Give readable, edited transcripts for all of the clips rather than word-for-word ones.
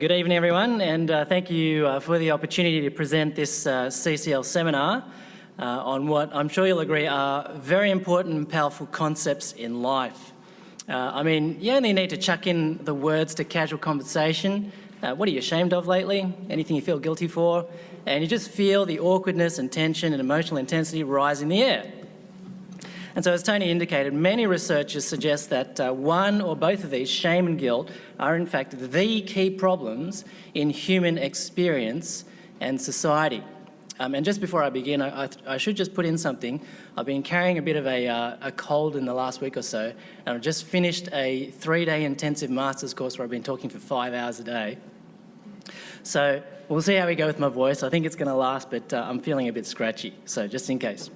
Good evening, everyone, and thank you for the opportunity to present this CCL seminar on what I'm sure you'll agree are very important and powerful concepts in life. You only need to chuck in the words to casual conversation. What are you ashamed of lately? Anything you feel guilty for? And you just feel the awkwardness and tension and emotional intensity rise in the air. And so, as Tony indicated, many researchers suggest that one or both of these, shame and guilt, are in fact the key problems in human experience and society. And just before I begin, I should just put in something. I've been carrying a bit of a cold in the last week or so, and I've just finished a 3-day intensive master's course where I've been talking for 5 hours a day. So we'll see how we go with my voice. I think it's going to last, but I'm feeling a bit scratchy, so just in case.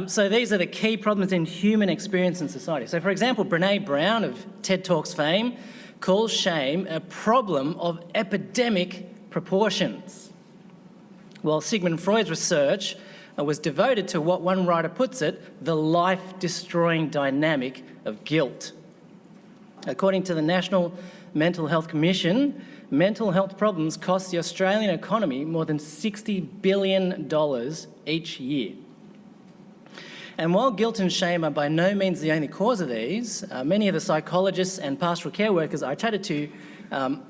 So these are the key problems in human experience and society. So, for example, Brené Brown of TED Talks fame calls shame a problem of epidemic proportions. Well, Sigmund Freud's research was devoted to what one writer puts it, the life-destroying dynamic of guilt. According to the National Mental Health Commission, mental health problems cost the Australian economy more than $60 billion each year. And while guilt and shame are by no means the only cause of these, many of the psychologists and pastoral care workers I chatted to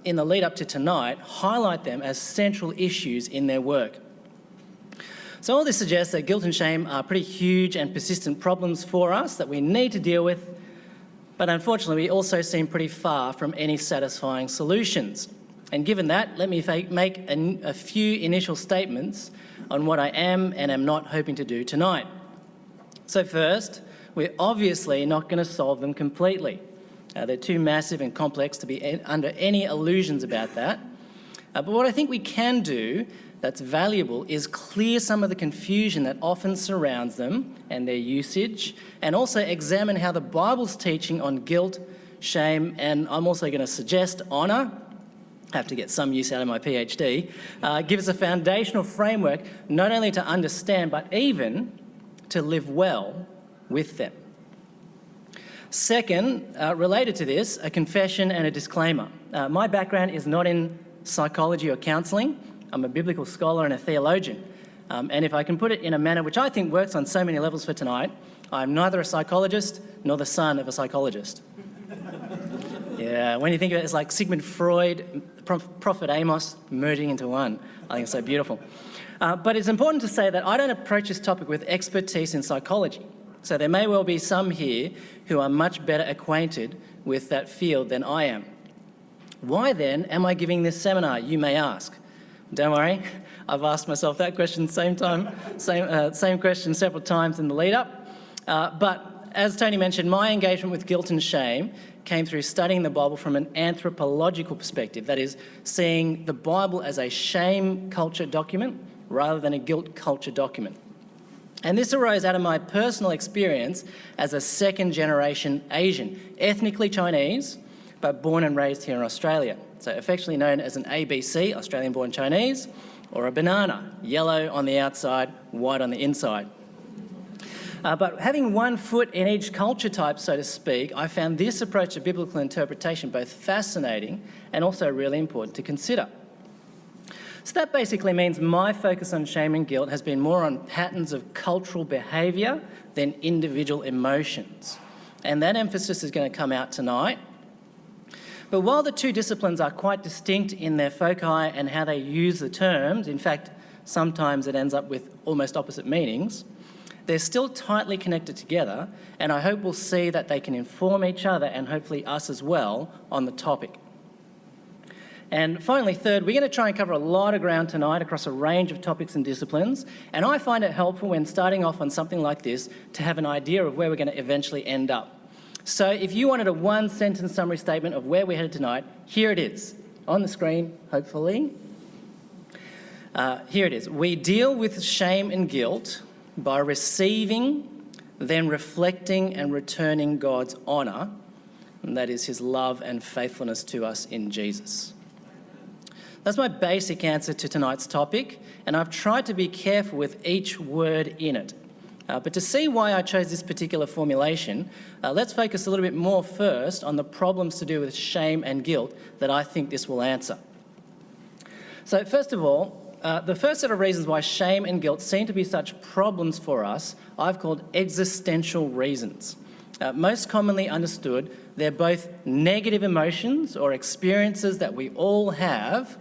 in the lead up to tonight highlight them as central issues in their work. So all this suggests that guilt and shame are pretty huge and persistent problems for us that we need to deal with, but unfortunately we also seem pretty far from any satisfying solutions. And given that, let me make a few initial statements on what I am and am not hoping to do tonight. So first, we're obviously not going to solve them completely. They're too massive and complex to be under any illusions about that. But what I think we can do that's valuable is clear some of the confusion that often surrounds them and their usage, and also examine how the Bible's teaching on guilt, shame, and I'm also going to suggest honour, have to get some use out of my PhD, gives a foundational framework not only to understand but even to live well with them. Second, related to this, a confession and a disclaimer. My background is not in psychology or counselling. I'm a biblical scholar and a theologian. And if I can put it in a manner which I think works on so many levels for tonight, I'm neither a psychologist nor the son of a psychologist. Yeah, when you think of it, it's like Sigmund Freud, Prophet Amos merging into one. I think it's so beautiful. But it's important to say that I don't approach this topic with expertise in psychology. So there may well be some here who are much better acquainted with that field than I am. Why then am I giving this seminar, you may ask? Don't worry, I've asked myself that question same question several times in the lead up. But as Tony mentioned, my engagement with guilt and shame came through studying the Bible from an anthropological perspective, that is, seeing the Bible as a shame culture document rather than a guilt culture document. And this arose out of my personal experience as a second-generation Asian, ethnically Chinese, but born and raised here in Australia. So affectionately known as an ABC, Australian-born Chinese, or a banana, yellow on the outside, white on the inside. But having one foot in each culture type, so to speak, I found this approach to biblical interpretation both fascinating and also really important to consider. So that basically means my focus on shame and guilt has been more on patterns of cultural behaviour than individual emotions. And that emphasis is going to come out tonight. But while the two disciplines are quite distinct in their foci and how they use the terms, in fact, sometimes it ends up with almost opposite meanings, they're still tightly connected together, and I hope we'll see that they can inform each other and hopefully us as well on the topic. And finally, third, we're going to try and cover a lot of ground tonight across a range of topics and disciplines, and I find it helpful when starting off on something like this to have an idea of where we're going to eventually end up. So if you wanted a one-sentence summary statement of where we're headed tonight, here it is, on the screen, hopefully. Here it is. We deal with shame and guilt by receiving, then reflecting and returning God's honour, and that is his love and faithfulness to us in Jesus. That's my basic answer to tonight's topic, and I've tried to be careful with each word in it. But to see why I chose this particular formulation, let's focus a little bit more first on the problems to do with shame and guilt that I think this will answer. So first of all, the first set of reasons why shame and guilt seem to be such problems for us, I've called existential reasons. Most commonly understood, they're both negative emotions or experiences that we all have,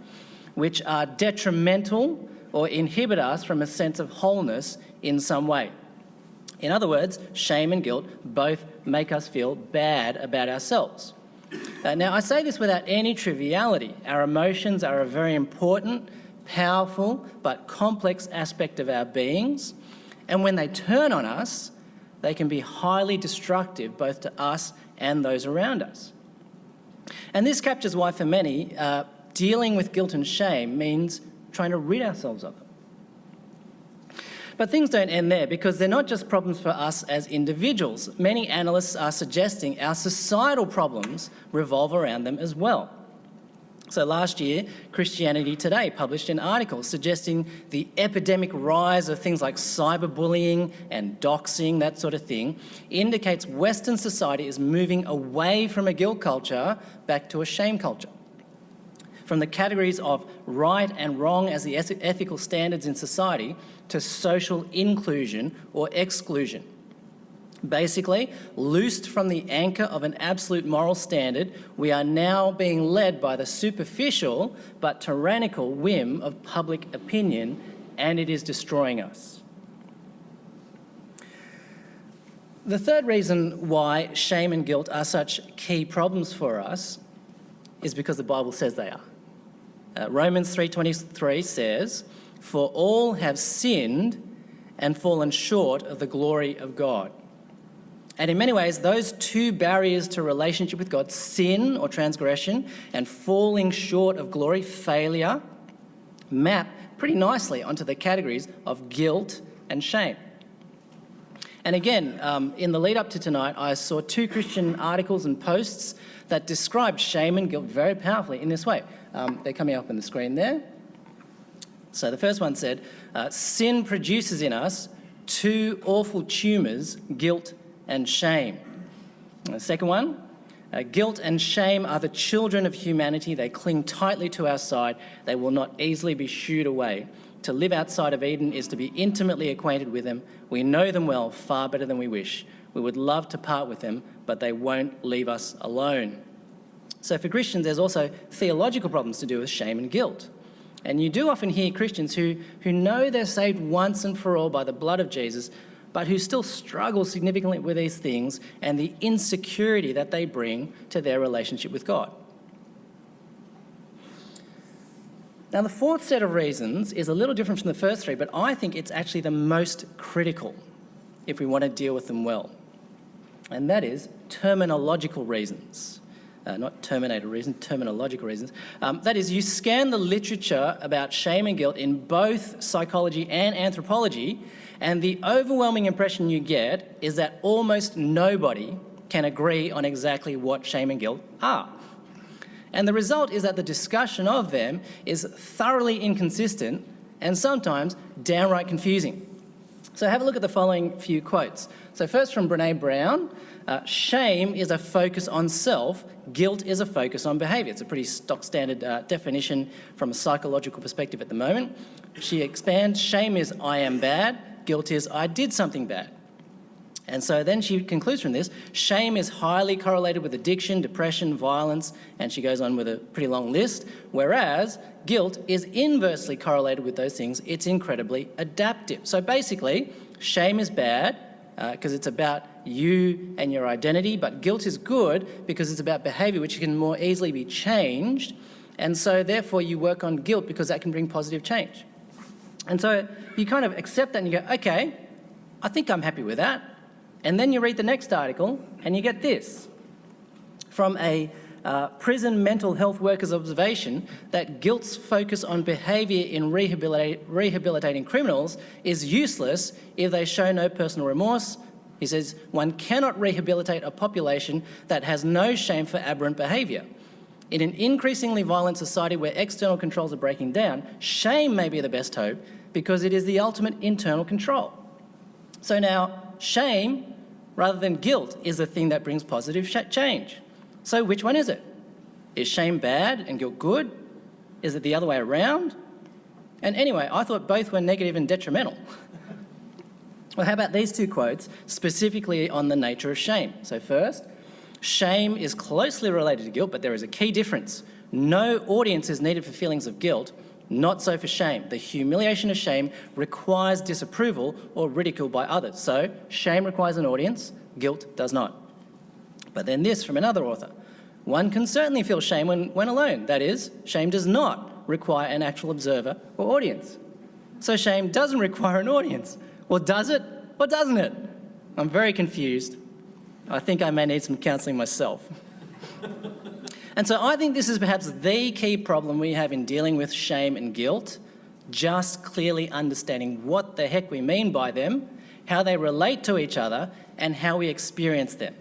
which are detrimental or inhibit us from a sense of wholeness in some way. In other words, shame and guilt both make us feel bad about ourselves. Now, I say this without any triviality. Our emotions are a very important, powerful, but complex aspect of our beings, and when they turn on us, they can be highly destructive both to us and those around us. And this captures why, for many, dealing with guilt and shame means trying to rid ourselves of them. But things don't end there, because they're not just problems for us as individuals. Many analysts are suggesting our societal problems revolve around them as well. So last year, Christianity Today published an article suggesting the epidemic rise of things like cyberbullying and doxing, that sort of thing, indicates Western society is moving away from a guilt culture back to a shame culture. From the categories of right and wrong as the ethical standards in society to social inclusion or exclusion. Basically, loosed from the anchor of an absolute moral standard, we are now being led by the superficial but tyrannical whim of public opinion, and it is destroying us. The third reason why shame and guilt are such key problems for us is because the Bible says they are. Romans 3:23 says, "For all have sinned and fallen short of the glory of God." And in many ways, those two barriers to relationship with God, sin or transgression and falling short of glory, failure, map pretty nicely onto the categories of guilt and shame. And again, in the lead up to tonight, I saw two Christian articles and posts that described shame and guilt very powerfully in this way. They're coming up on the screen there. So the first one said, sin produces in us two awful tumours, guilt and shame. And the second one, guilt and shame are the children of humanity. They cling tightly to our side. They will not easily be shooed away. To live outside of Eden is to be intimately acquainted with them. We know them well, far better than we wish. We would love to part with them, but they won't leave us alone. So for Christians, there's also theological problems to do with shame and guilt. And you do often hear Christians who know they're saved once and for all by the blood of Jesus, but who still struggle significantly with these things and the insecurity that they bring to their relationship with God. Now, the fourth set of reasons is a little different from the first three, but I think it's actually the most critical if we want to deal with them well. And that is terminological reasons. Not terminator reasons, terminological reasons. That is, you scan the literature about shame and guilt in both psychology and anthropology, and the overwhelming impression you get is that almost nobody can agree on exactly what shame and guilt are. And the result is that the discussion of them is thoroughly inconsistent and sometimes downright confusing. So have a look at the following few quotes. So first from Brené Brown, shame is a focus on self, guilt is a focus on behaviour. It's a pretty stock standard definition from a psychological perspective at the moment. She expands, shame is I am bad, guilt is I did something bad. And so then she concludes from this, shame is highly correlated with addiction, depression, violence, and she goes on with a pretty long list, whereas guilt is inversely correlated with those things. It's incredibly adaptive. So basically, shame is bad because it's about you and your identity, but guilt is good because it's about behaviour which can more easily be changed, and so therefore you work on guilt because that can bring positive change. And so you kind of accept that and you go, okay, I think I'm happy with that. And then you read the next article and you get this. From a prison mental health worker's observation that guilt's focus on behaviour in rehabilitating criminals is useless if they show no personal remorse. He says, one cannot rehabilitate a population that has no shame for aberrant behaviour. In an increasingly violent society where external controls are breaking down, shame may be the best hope because it is the ultimate internal control. So now, shame, rather than guilt, is the thing that brings positive change. So which one is it? Is shame bad and guilt good? Is it the other way around? And anyway, I thought both were negative and detrimental. Well, how about these two quotes, specifically on the nature of shame? So first, shame is closely related to guilt, but there is a key difference. No audience is needed for feelings of guilt, not so for shame. The humiliation of shame requires disapproval or ridicule by others. So shame requires an audience, guilt does not. But then this from another author. One can certainly feel shame when alone. That is, shame does not require an actual observer or audience. So shame doesn't require an audience. Well, does it or doesn't it? I'm very confused. I think I may need some counselling myself. And so I think this is perhaps the key problem we have in dealing with shame and guilt, just clearly understanding what the heck we mean by them, how they relate to each other, and how we experience them.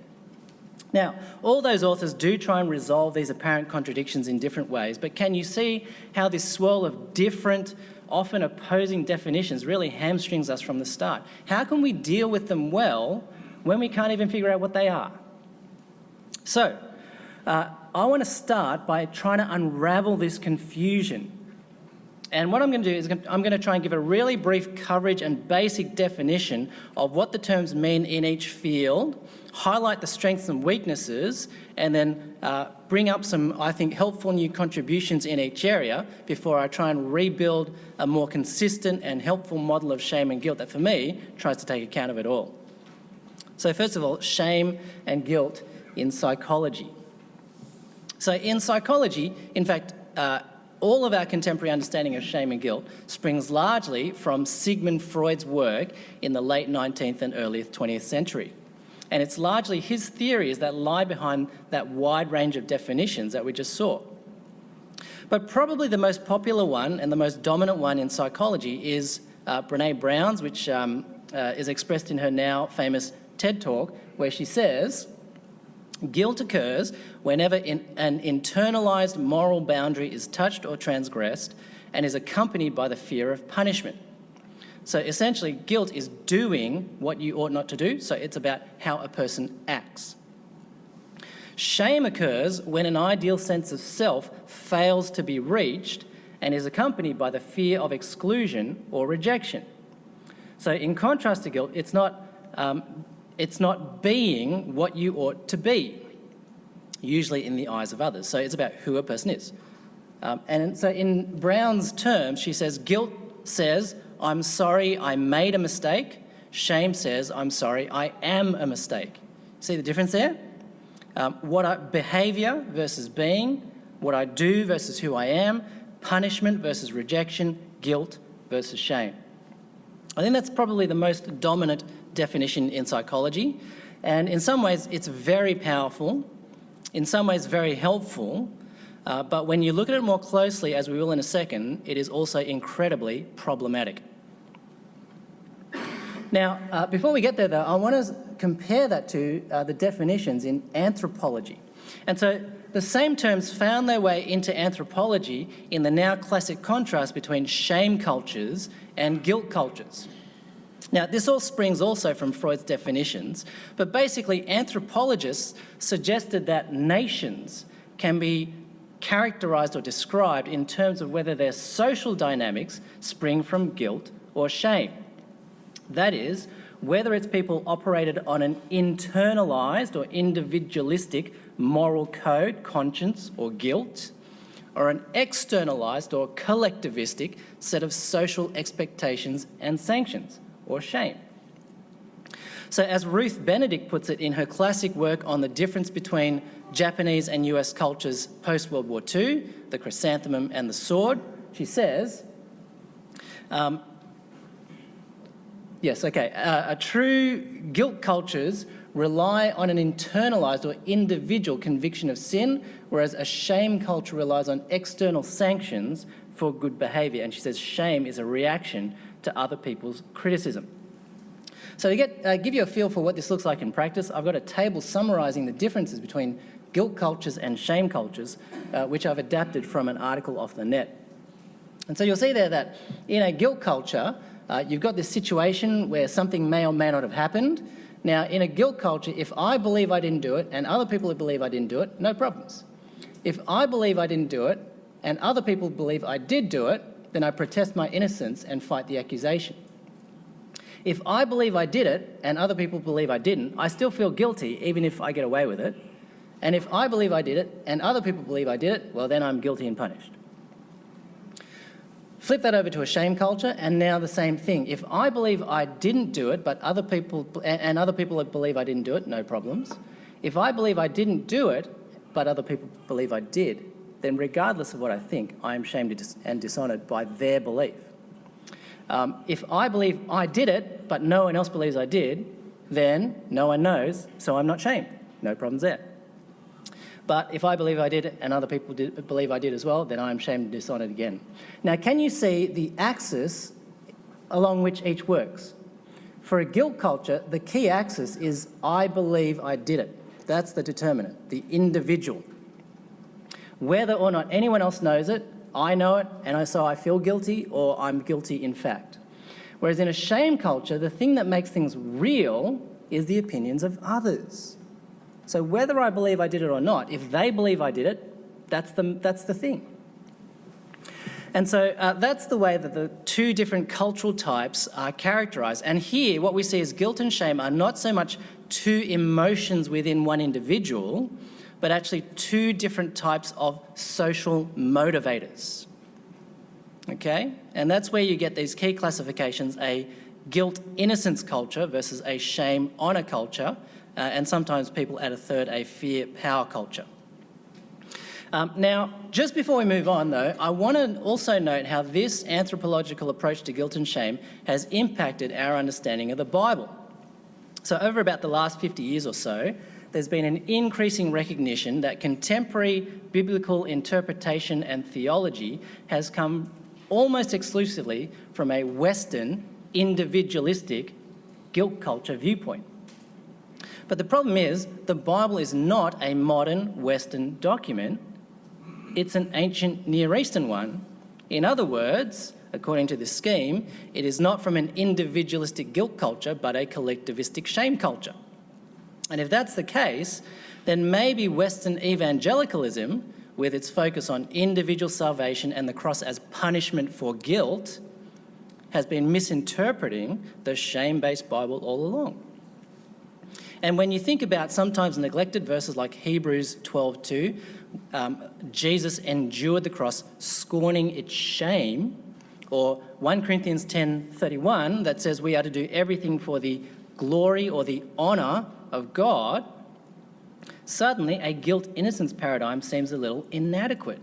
Now, all those authors do try and resolve these apparent contradictions in different ways, but can you see how this swirl of different, often opposing definitions really hamstrings us from the start? How can we deal with them well when we can't even figure out what they are? So, I want to start by trying to unravel this confusion. And what I'm going to do is I'm going to try and give a really brief coverage and basic definition of what the terms mean in each field, highlight the strengths and weaknesses, and then bring up some, I think, helpful new contributions in each area before I try and rebuild a more consistent and helpful model of shame and guilt that, for me, tries to take account of it all. So first of all, shame and guilt in psychology. So in psychology, in fact, all of our contemporary understanding of shame and guilt springs largely from Sigmund Freud's work in the late 19th and early 20th century. And it's largely his theories that lie behind that wide range of definitions that we just saw. But probably the most popular one and the most dominant one in psychology is Brené Brown's, which is expressed in her now famous TED Talk, where she says, guilt occurs whenever an internalized moral boundary is touched or transgressed and is accompanied by the fear of punishment. So essentially, guilt is doing what you ought not to do, so it's about how a person acts. Shame occurs when an ideal sense of self fails to be reached and is accompanied by the fear of exclusion or rejection. So in contrast to guilt, it's not being what you ought to be, usually in the eyes of others. So it's about who a person is. And so in Brown's terms, she says, guilt says, I'm sorry, I made a mistake. Shame says, I'm sorry, I am a mistake. See the difference there? Behaviour versus being, what I do versus who I am, punishment versus rejection, guilt versus shame. I think that's probably the most dominant definition in psychology, and in some ways it's very powerful, in some ways very helpful, but when you look at it more closely, as we will in a second, it is also incredibly problematic. Now, before we get there though, I want to compare that to the definitions in anthropology. And so the same terms found their way into anthropology in the now classic contrast between shame cultures and guilt cultures. Now, this all springs also from Freud's definitions, but basically anthropologists suggested that nations can be characterised or described in terms of whether their social dynamics spring from guilt or shame. That is, whether its people operated on an internalised or individualistic moral code, conscience or guilt, or an externalised or collectivistic set of social expectations and sanctions, or shame. So as Ruth Benedict puts it in her classic work on the difference between Japanese and US cultures post-World War II, The Chrysanthemum and the Sword, she says, true guilt cultures rely on an internalised or individual conviction of sin, whereas a shame culture relies on external sanctions for good behaviour. And she says shame is a reaction to other people's criticism. So to give you a feel for what this looks like in practice, I've got a table summarising the differences between guilt cultures and shame cultures, which I've adapted from an article off the net. And so you'll see there that in a guilt culture, you've got this situation where something may or may not have happened. Now, in a guilt culture, if I believe I didn't do it and other people believe I didn't do it, no problems. If I believe I didn't do it and other people believe I did do it, then I protest my innocence and fight the accusation. If I believe I did it and other people believe I didn't, I still feel guilty even if I get away with it. And if I believe I did it and other people believe I did it, well, then I'm guilty and punished. Flip that over to a shame culture, and now the same thing. If I believe I didn't do it, but other people believe I didn't do it, no problems. If I believe I didn't do it, but other people believe I did, then regardless of what I think, I am shamed and dishonoured by their belief. If I believe I did it, but no one else believes I did, then no one knows, so I'm not shamed. No problems there. But if I believe I did it and other people believe I did as well, then I am shamed and dishonoured again. Now, can you see the axis along which each works? For a guilt culture, the key axis is I believe I did it. That's the determinant, the individual. Whether or not anyone else knows it, I know it, and so I feel guilty, or I'm guilty in fact. Whereas in a shame culture, the thing that makes things real is the opinions of others. So whether I believe I did it or not, if they believe I did it, that's the thing. And so that's the way that the two different cultural types are characterised. And here, what we see is guilt and shame are not so much two emotions within one individual, but actually two different types of social motivators. Okay? And that's where you get these key classifications, a guilt-innocence culture versus a shame-honour culture, and sometimes people add a third, a fear-power culture. Now, just before we move on, though, I want to also note how this anthropological approach to guilt and shame has impacted our understanding of the Bible. So over about the last 50 years or so, there's been an increasing recognition that contemporary biblical interpretation and theology has come almost exclusively from a Western, individualistic guilt culture viewpoint. But the problem is, the Bible is not a modern Western document. It's an ancient Near Eastern one. In other words, according to this scheme, it is not from an individualistic guilt culture, but a collectivistic shame culture. And if that's the case, then maybe Western evangelicalism, with its focus on individual salvation and the cross as punishment for guilt, has been misinterpreting the shame-based Bible all along. And when you think about sometimes neglected verses like Hebrews 12:2, Jesus endured the cross, scorning its shame, or 1 Corinthians 10:31 that says we are to do everything for the glory or the honour of God, suddenly a guilt-innocence paradigm seems a little inadequate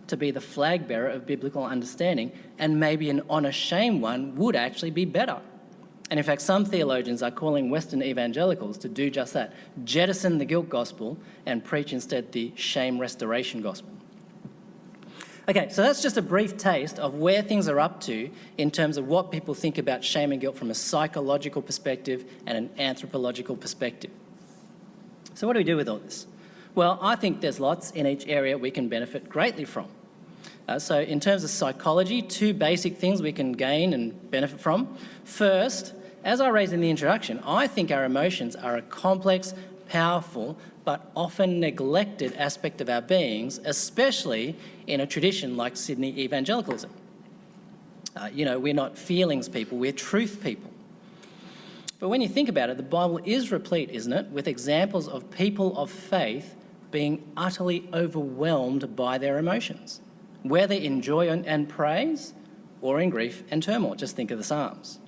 to be the flag bearer of biblical understanding, and maybe an honour-shame one would actually be better. And in fact, some theologians are calling Western evangelicals to do just that, jettison the guilt gospel and preach instead the shame restoration gospel. Okay, so that's just a brief taste of where things are up to in terms of what people think about shame and guilt from a psychological perspective and an anthropological perspective. So what do we do with all this? Well, I think there's lots in each area we can benefit greatly from. So in terms of psychology, two basic things we can gain and benefit from. First, as I raised in the introduction, I think our emotions are a complex, powerful, but often neglected aspect of our beings, especially in a tradition like Sydney evangelicalism. We're not feelings people, we're truth people. But when you think about it, the Bible is replete, isn't it, with examples of people of faith being utterly overwhelmed by their emotions, whether in joy and praise or in grief and turmoil. Just think of the Psalms.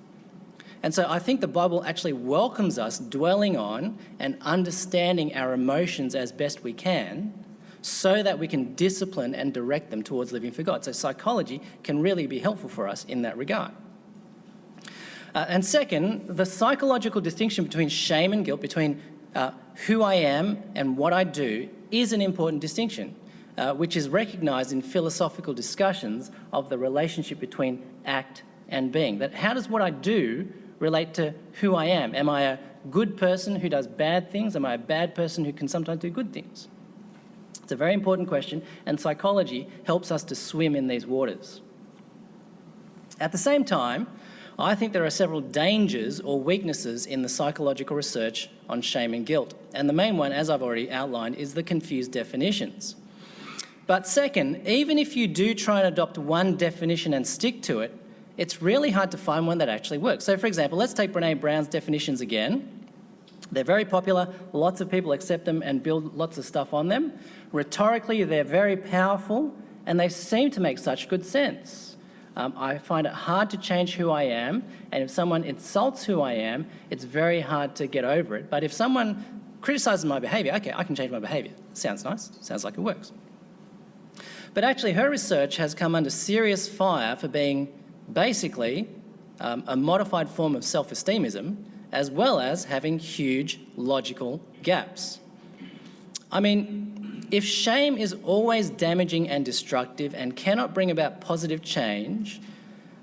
And so I think the Bible actually welcomes us dwelling on and understanding our emotions as best we can so that we can discipline and direct them towards living for God. So psychology can really be helpful for us in that regard. And second, the psychological distinction between shame and guilt, between who I am and what I do, is an important distinction, which is recognised in philosophical discussions of the relationship between act and being. That how does what I do relate to who I am? Am I a good person who does bad things? Am I a bad person who can sometimes do good things? It's a very important question, and psychology helps us to swim in these waters. At the same time, I think there are several dangers or weaknesses in the psychological research on shame and guilt. And the main one, as I've already outlined, is the confused definitions. But second, even if you do try and adopt one definition and stick to it, it's really hard to find one that actually works. So for example, let's take Brené Brown's definitions again. They're very popular, lots of people accept them and build lots of stuff on them. Rhetorically, they're very powerful and they seem to make such good sense. I find it hard to change who I am, and if someone insults who I am, it's very hard to get over it. But if someone criticises my behaviour, okay, I can change my behaviour. Sounds nice, sounds like it works. But actually her research has come under serious fire for being basically a modified form of self-esteemism, as well as having huge logical gaps. I mean, if shame is always damaging and destructive and cannot bring about positive change,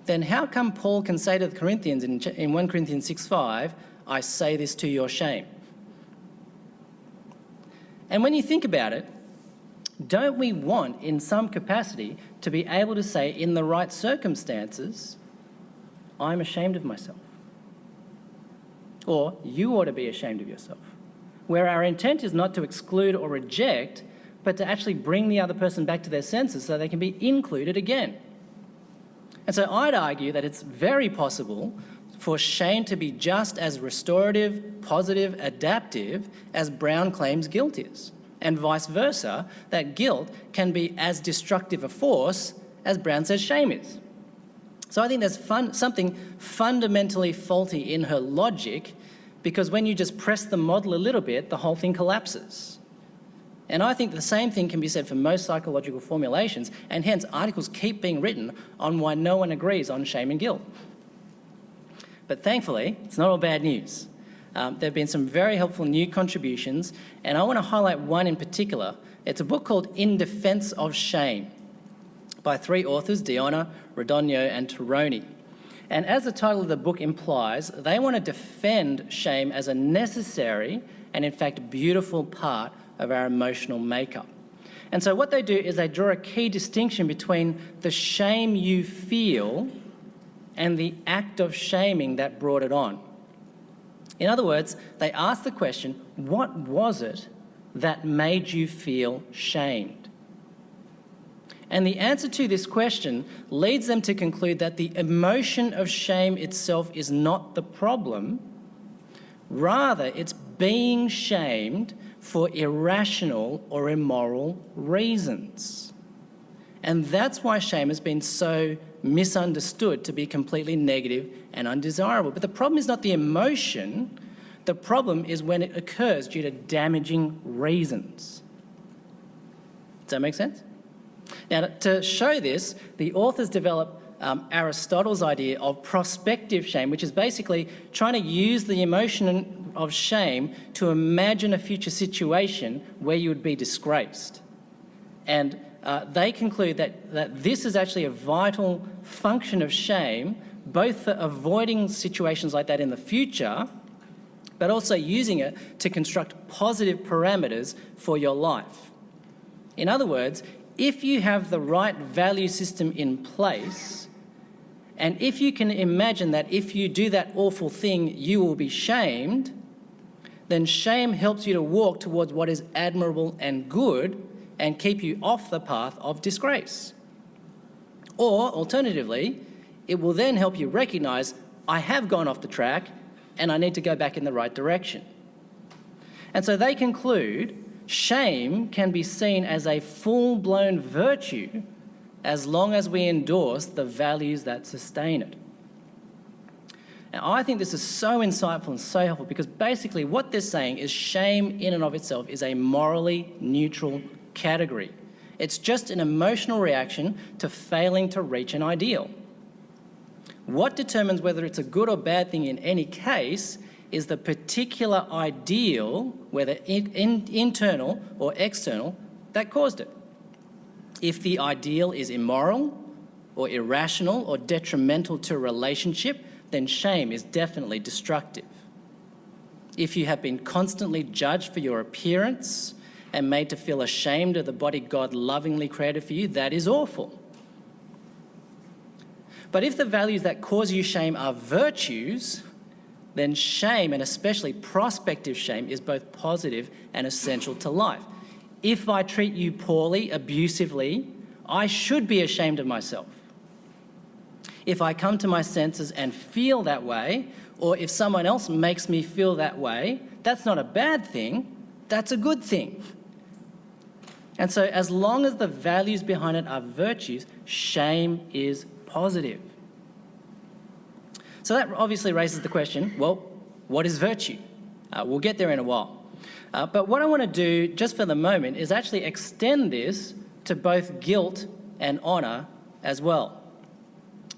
then how come Paul can say to the Corinthians in 1 Corinthians 6:5, I say this to your shame? And when you think about it, don't we want, in some capacity, to be able to say, in the right circumstances, I'm ashamed of myself? Or you ought to be ashamed of yourself. Where our intent is not to exclude or reject, but to actually bring the other person back to their senses so they can be included again. And so I'd argue that it's very possible for shame to be just as restorative, positive, adaptive as Brown claims guilt is, and vice versa, that guilt can be as destructive a force as Brown says shame is. So I think there's something fundamentally faulty in her logic, because when you just press the model a little bit, the whole thing collapses. And I think the same thing can be said for most psychological formulations, and hence articles keep being written on why no one agrees on shame and guilt. But thankfully, it's not all bad news. There have been some very helpful new contributions, and I want to highlight one in particular. It's a book called In Defense of Shame by 3 authors, Dionne, Radogno and Tirone. And as the title of the book implies, they want to defend shame as a necessary and in fact beautiful part of our emotional makeup. And so what they do is they draw a key distinction between the shame you feel and the act of shaming that brought it on. In other words, they ask the question, what was it that made you feel shamed? And the answer to this question leads them to conclude that the emotion of shame itself is not the problem. Rather, it's being shamed for irrational or immoral reasons. And that's why shame has been so misunderstood to be completely negative and undesirable. But the problem is not the emotion, the problem is when it occurs due to damaging reasons. Does that make sense? Now, to show this, the authors develop Aristotle's idea of prospective shame, which is basically trying to use the emotion of shame to imagine a future situation where you would be disgraced. And they conclude that this is actually a vital function of shame, both for avoiding situations like that in the future, but also using it to construct positive parameters for your life. In other words, if you have the right value system in place, and if you can imagine that if you do that awful thing, you will be shamed, then shame helps you to walk towards what is admirable and good and keep you off the path of disgrace. Or, alternatively, it will then help you recognise, I have gone off the track and I need to go back in the right direction. And so they conclude shame can be seen as a full-blown virtue as long as we endorse the values that sustain it. Now, I think this is so insightful and so helpful because basically what they're saying is shame in and of itself is a morally neutral category. It's just an emotional reaction to failing to reach an ideal. What determines whether it's a good or bad thing in any case is the particular ideal, whether internal or external, that caused it. If the ideal is immoral or irrational or detrimental to a relationship, then shame is definitely destructive. If you have been constantly judged for your appearance and made to feel ashamed of the body God lovingly created for you, that is awful. But if the values that cause you shame are virtues, then shame, and especially prospective shame, is both positive and essential to life. If I treat you poorly, abusively, I should be ashamed of myself. If I come to my senses and feel that way, or if someone else makes me feel that way, that's not a bad thing, that's a good thing. And so as long as the values behind it are virtues, shame is positive. So that obviously raises the question, well, what is virtue? We'll get there in a while. But what I want to do just for the moment is actually extend this to both guilt and honour as well.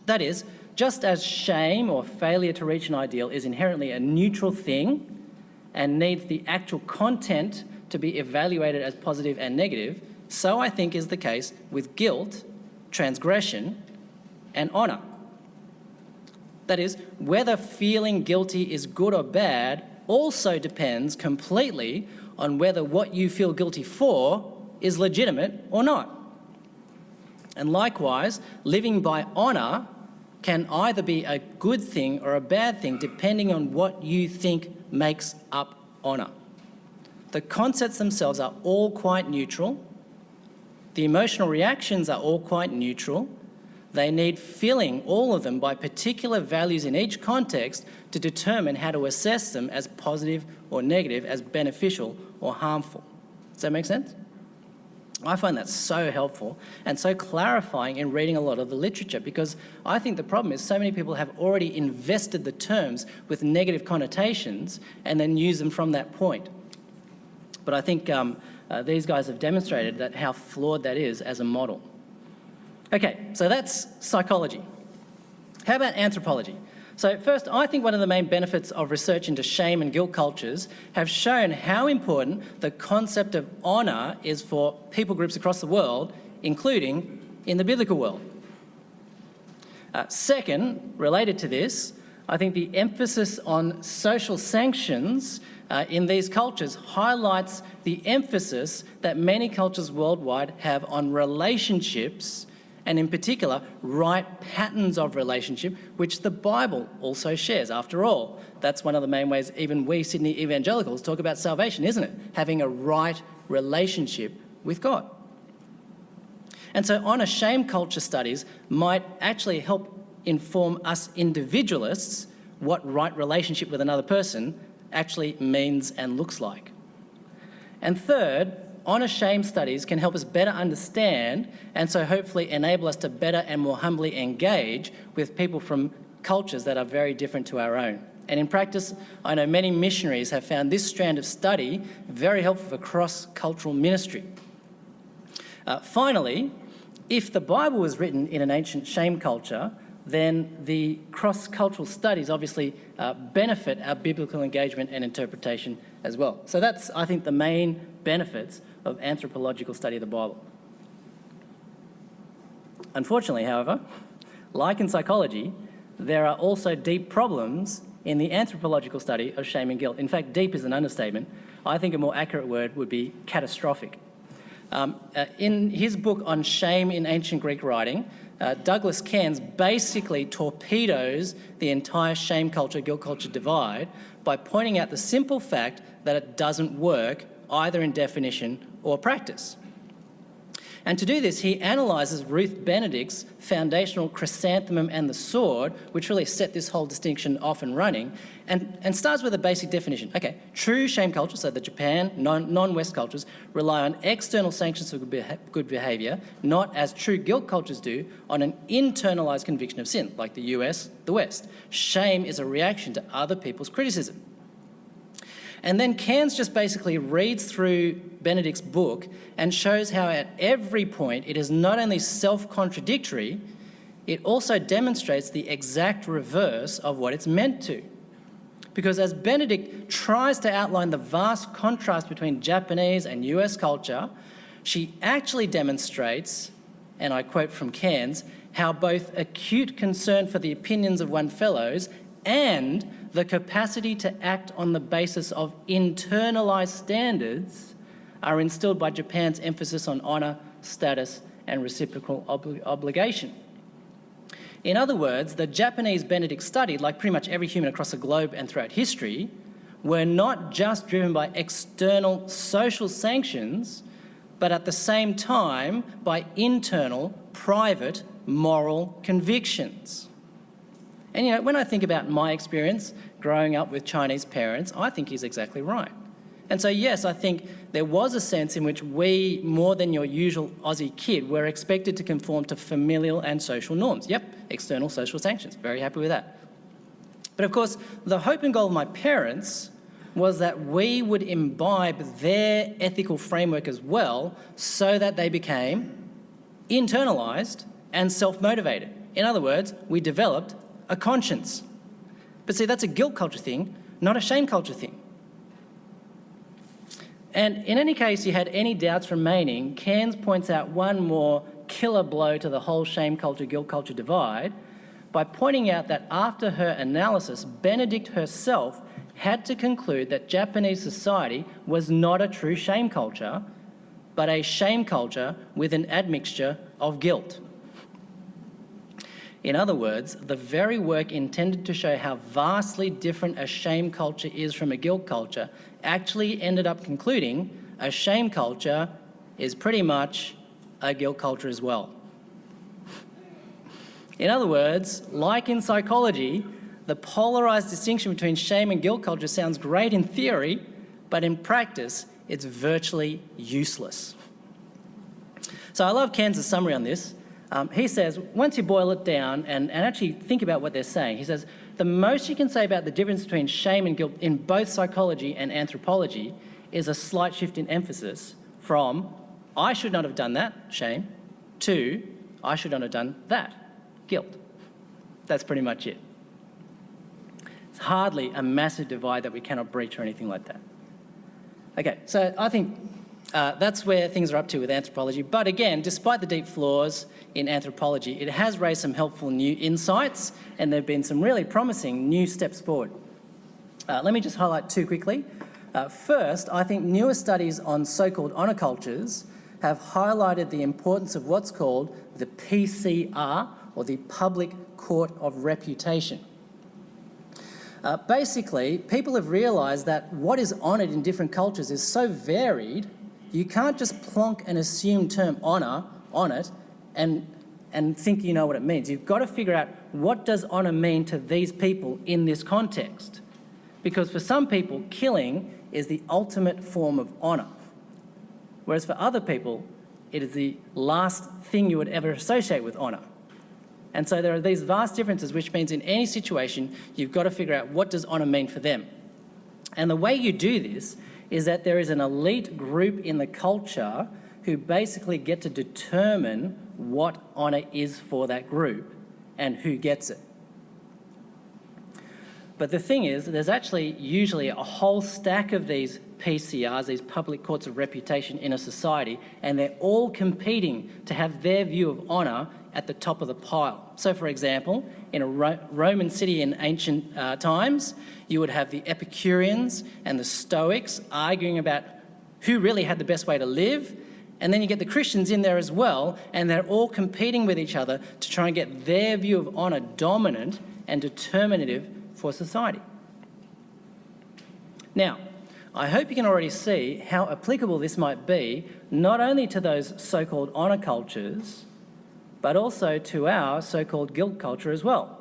That is, just as shame or failure to reach an ideal is inherently a neutral thing and needs the actual content to be evaluated as positive and negative, so I think is the case with guilt, transgression, and honour. That is, whether feeling guilty is good or bad also depends completely on whether what you feel guilty for is legitimate or not. And likewise, living by honour can either be a good thing or a bad thing depending on what you think makes up honour. The concepts themselves are all quite neutral. The emotional reactions are all quite neutral. They need filling, all of them, by particular values in each context to determine how to assess them as positive or negative, as beneficial or harmful. Does that make sense? I find that so helpful and so clarifying in reading a lot of the literature, because I think the problem is so many people have already invested the terms with negative connotations and then use them from that point. But I think these guys have demonstrated that how flawed that is as a model. Okay, so that's psychology. How about anthropology? So first, I think one of the main benefits of research into shame and guilt cultures have shown how important the concept of honour is for people groups across the world, including in the biblical world. Second, related to this, I think the emphasis on social sanctions in these cultures highlights the emphasis that many cultures worldwide have on relationships, and in particular, right patterns of relationship, which the Bible also shares. After all, that's one of the main ways even we Sydney evangelicals talk about salvation, isn't it? Having a right relationship with God. And so honour shame culture studies might actually help inform us individualists what right relationship with another person actually means and looks like. And third, honour shame studies can help us better understand and so hopefully enable us to better and more humbly engage with people from cultures that are very different to our own. And in practice, I know many missionaries have found this strand of study very helpful for cross-cultural ministry. Finally, if the Bible was written in an ancient shame culture, then the cross-cultural studies obviously benefit our biblical engagement and interpretation as well. So that's, I think, the main benefits of anthropological study of the Bible. Unfortunately, however, like in psychology, there are also deep problems in the anthropological study of shame and guilt. In fact, deep is an understatement. I think a more accurate word would be catastrophic. In his book on shame in ancient Greek writing, Douglas Cairns basically torpedoes the entire shame culture, guilt culture divide by pointing out the simple fact that it doesn't work either in definition or practice. And to do this, he analyses Ruth Benedict's foundational Chrysanthemum and the Sword, which really set this whole distinction off and running, and starts with a basic definition. Okay, true shame culture, so the Japan, non-West cultures, rely on external sanctions for good behaviour, not as true guilt cultures do, on an internalised conviction of sin, like the US, the West. Shame is a reaction to other people's criticism. And then Cairns just basically reads through Benedict's book and shows how at every point it is not only self-contradictory, it also demonstrates the exact reverse of what it's meant to. Because as Benedict tries to outline the vast contrast between Japanese and US culture, she actually demonstrates, and I quote from Cairns, how both acute concern for the opinions of one's fellows and the capacity to act on the basis of internalised standards are instilled by Japan's emphasis on honour, status and reciprocal obligation. In other words, the Japanese Benedict studied, like pretty much every human across the globe and throughout history, were not just driven by external social sanctions, but at the same time by internal, private, moral convictions. And when I think about my experience growing up with Chinese parents, I think he's exactly right. And so, yes, I think there was a sense in which we, more than your usual Aussie kid, were expected to conform to familial and social norms. Yep, external social sanctions. Very happy with that. But of course, the hope and goal of my parents was that we would imbibe their ethical framework as well, so that they became internalised and self-motivated. In other words, we developed a conscience. But see, that's a guilt culture thing, not a shame culture thing. And in any case you had any doubts remaining, Cairns points out one more killer blow to the whole shame culture, guilt culture divide by pointing out that after her analysis, Benedict herself had to conclude that Japanese society was not a true shame culture, but a shame culture with an admixture of guilt. In other words, the very work intended to show how vastly different a shame culture is from a guilt culture actually ended up concluding a shame culture is pretty much a guilt culture as well. In other words, like in psychology, the polarised distinction between shame and guilt culture sounds great in theory, but in practice, it's virtually useless. So I love Cairns' summary on this. He says, once you boil it down and actually think about what they're saying, he says, the most you can say about the difference between shame and guilt in both psychology and anthropology is a slight shift in emphasis from, I should not have done that, shame, to, I should not have done that, guilt. That's pretty much it. It's hardly a massive divide that we cannot breach or anything like that. Okay, so I think that's where things are up to with anthropology. But again, despite the deep flaws in anthropology, it has raised some helpful new insights, and there have been some really promising new steps forward. Let me just highlight two quickly. First, I think newer studies on so-called honour cultures have highlighted the importance of what's called the PCR, or the Public Court of Reputation. Basically, people have realised that what is honoured in different cultures is so varied, you can't just plonk an assumed term honour on it and think you know what it means. You've got to figure out, what does honour mean to these people in this context? Because for some people, killing is the ultimate form of honour, whereas for other people, it is the last thing you would ever associate with honour. And so there are these vast differences, which means in any situation, you've got to figure out, what does honour mean for them? And the way you do this is that there is an elite group in the culture who basically get to determine what honour is for that group and who gets it. But the thing is, there's actually usually a whole stack of these PCRs, these public courts of reputation in a society, and they're all competing to have their view of honour at the top of the pile. So, for example, in a Roman city in ancient times, you would have the Epicureans and the Stoics arguing about who really had the best way to live, and then you get the Christians in there as well, and they're all competing with each other to try and get their view of honour dominant and determinative for society. Now, I hope you can already see how applicable this might be, not only to those so-called honour cultures, but also to our so-called guilt culture as well.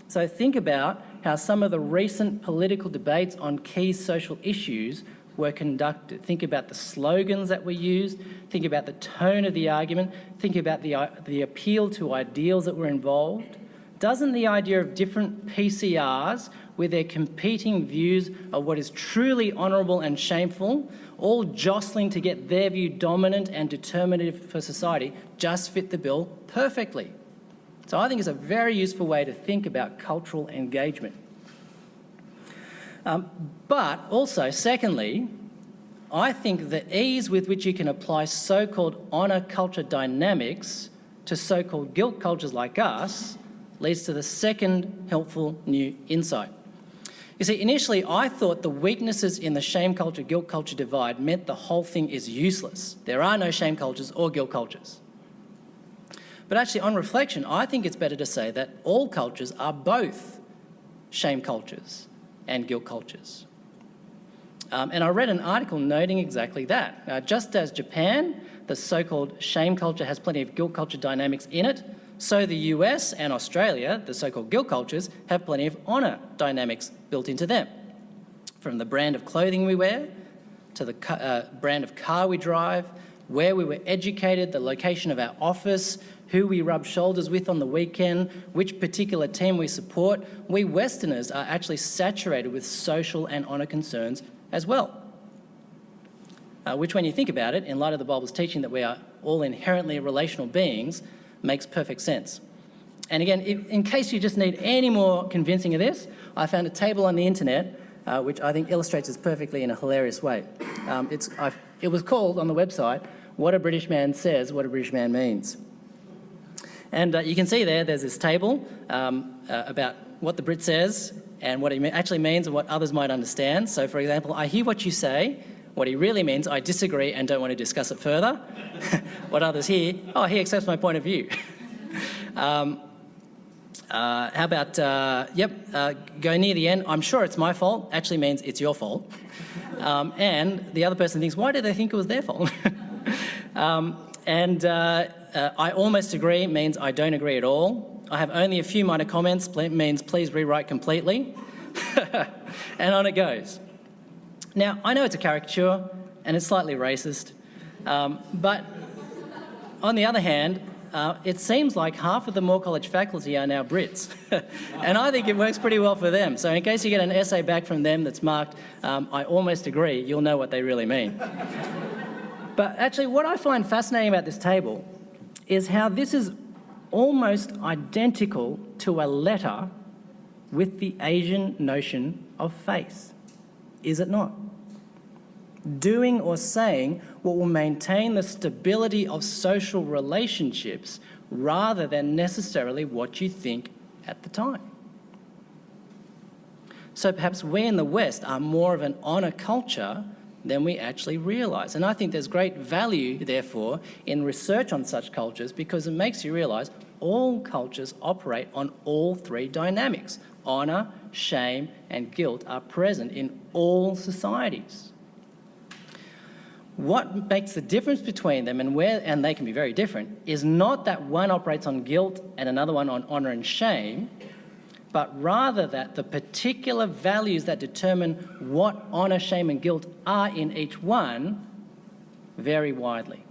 So think about how some of the recent political debates on key social issues were conducted. Think about the slogans that were used, think about the tone of the argument, think about the appeal to ideals that were involved. Doesn't the idea of different PCRs with their competing views of what is truly honourable and shameful, all jostling to get their view dominant and determinative for society, just fit the bill perfectly? So I think it's a very useful way to think about cultural engagement. But also, secondly, I think the ease with which you can apply so-called honour culture dynamics to so-called guilt cultures like us leads to the second helpful new insight. You see, initially I thought the weaknesses in the shame culture, guilt culture divide meant the whole thing is useless. There are no shame cultures or guilt cultures. But actually, on reflection, I think it's better to say that all cultures are both shame cultures and guilt cultures. And I read an article noting exactly that. Just as Japan, the so-called shame culture, has plenty of guilt culture dynamics in it, so the US and Australia, the so-called guilt cultures, have plenty of honour dynamics built into them. From the brand of clothing we wear, to the brand of car we drive, where we were educated, the location of our office, who we rub shoulders with on the weekend, which particular team we support, we Westerners are actually saturated with social and honour concerns as well. Which, when you think about it, in light of the Bible's teaching that we are all inherently relational beings, makes perfect sense. And again, in case you just need any more convincing of this, I found a table on the internet which I think illustrates this perfectly in a hilarious way. It was called, on the website, What a British Man Says, What a British Man Means. And you can see there's this table about what the Brit says and what he actually means and what others might understand. So, for example, I hear what you say. What he really means, I disagree and don't want to discuss it further. What others hear, oh, he accepts my point of view. How about, go near the end, I'm sure it's my fault, actually means it's your fault. And the other person thinks, why did they think it was their fault? I almost agree means I don't agree at all. I have only a few minor comments means please rewrite completely. And on it goes. Now, I know it's a caricature and it's slightly racist, but on the other hand, it seems like half of the Moore College faculty are now Brits. And I think it works pretty well for them. So in case you get an essay back from them that's marked, I almost agree, you'll know what they really mean. But actually, what I find fascinating about this table is how this is almost identical to a letter with the Asian notion of face. Is it not? Doing or saying what will maintain the stability of social relationships rather than necessarily what you think at the time. So perhaps we in the West are more of an honour culture than we actually realise. And I think there's great value, therefore, in research on such cultures because it makes you realise all cultures operate on all three dynamics. Honour, shame and guilt are present in all societies. What makes the difference between them and they can be very different, is not that one operates on guilt and another one on honour and shame, but rather that the particular values that determine what honour, shame and guilt are in each one vary widely.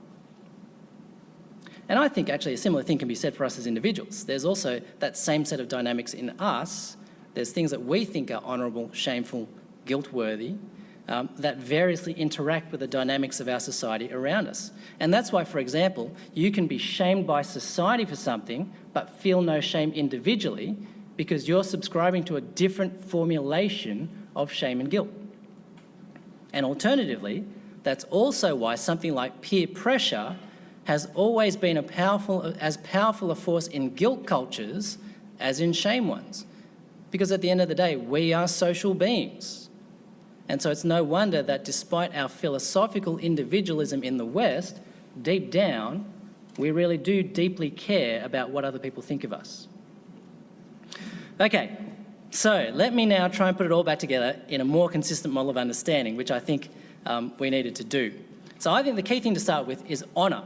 And I think actually a similar thing can be said for us as individuals. There's also that same set of dynamics in us. There's things that we think are honourable, shameful, guilt-worthy, that variously interact with the dynamics of our society around us. And that's why, for example, you can be shamed by society for something but feel no shame individually because you're subscribing to a different formulation of shame and guilt. And alternatively, that's also why something like peer pressure has always been as powerful a force in guilt cultures as in shame ones. Because at the end of the day, we are social beings. And so it's no wonder that despite our philosophical individualism in the West, deep down, we really do deeply care about what other people think of us. Okay, so let me now try and put it all back together in a more consistent model of understanding, which I think we needed to do. So I think the key thing to start with is honour,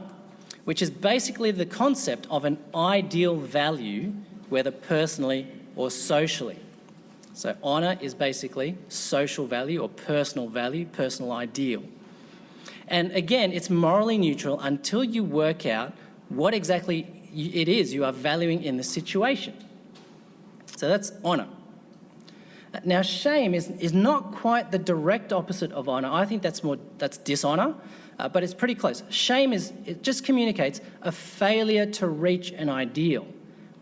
which is basically the concept of an ideal value, whether personally or socially. So honour is basically social value or personal value, personal ideal. And again, it's morally neutral until you work out what exactly it is you are valuing in the situation. So that's honour. Now, shame is not quite the direct opposite of honour. I think that's dishonour, but it's pretty close. Shame it just communicates a failure to reach an ideal,